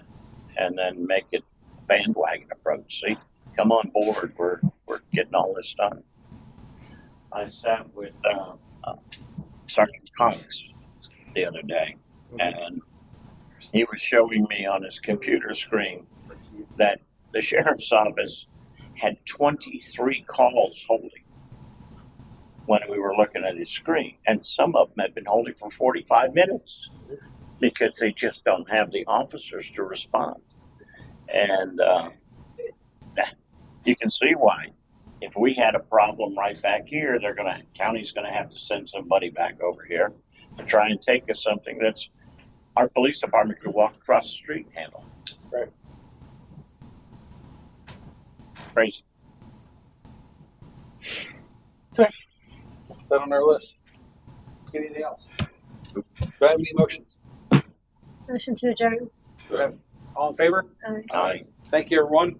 and then make it a bandwagon approach. See, come on board. We're getting all this done. I sat with Sergeant Cox the other day, and he was showing me on his computer screen that the sheriff's office had 23 calls holding when we were looking at his screen, and some of them had been holding for 45 minutes because they just don't have the officers to respond. And you can see why. if we had a problem right back here, county's gonna have to send somebody back over here to try and take us something that's our police department could walk across the street and handle. Right. Crazy. That on our list. Anything else? Do I have any motions? Motion to adjourn. Do I have all in favor? Aye. Aye. Thank you, everyone.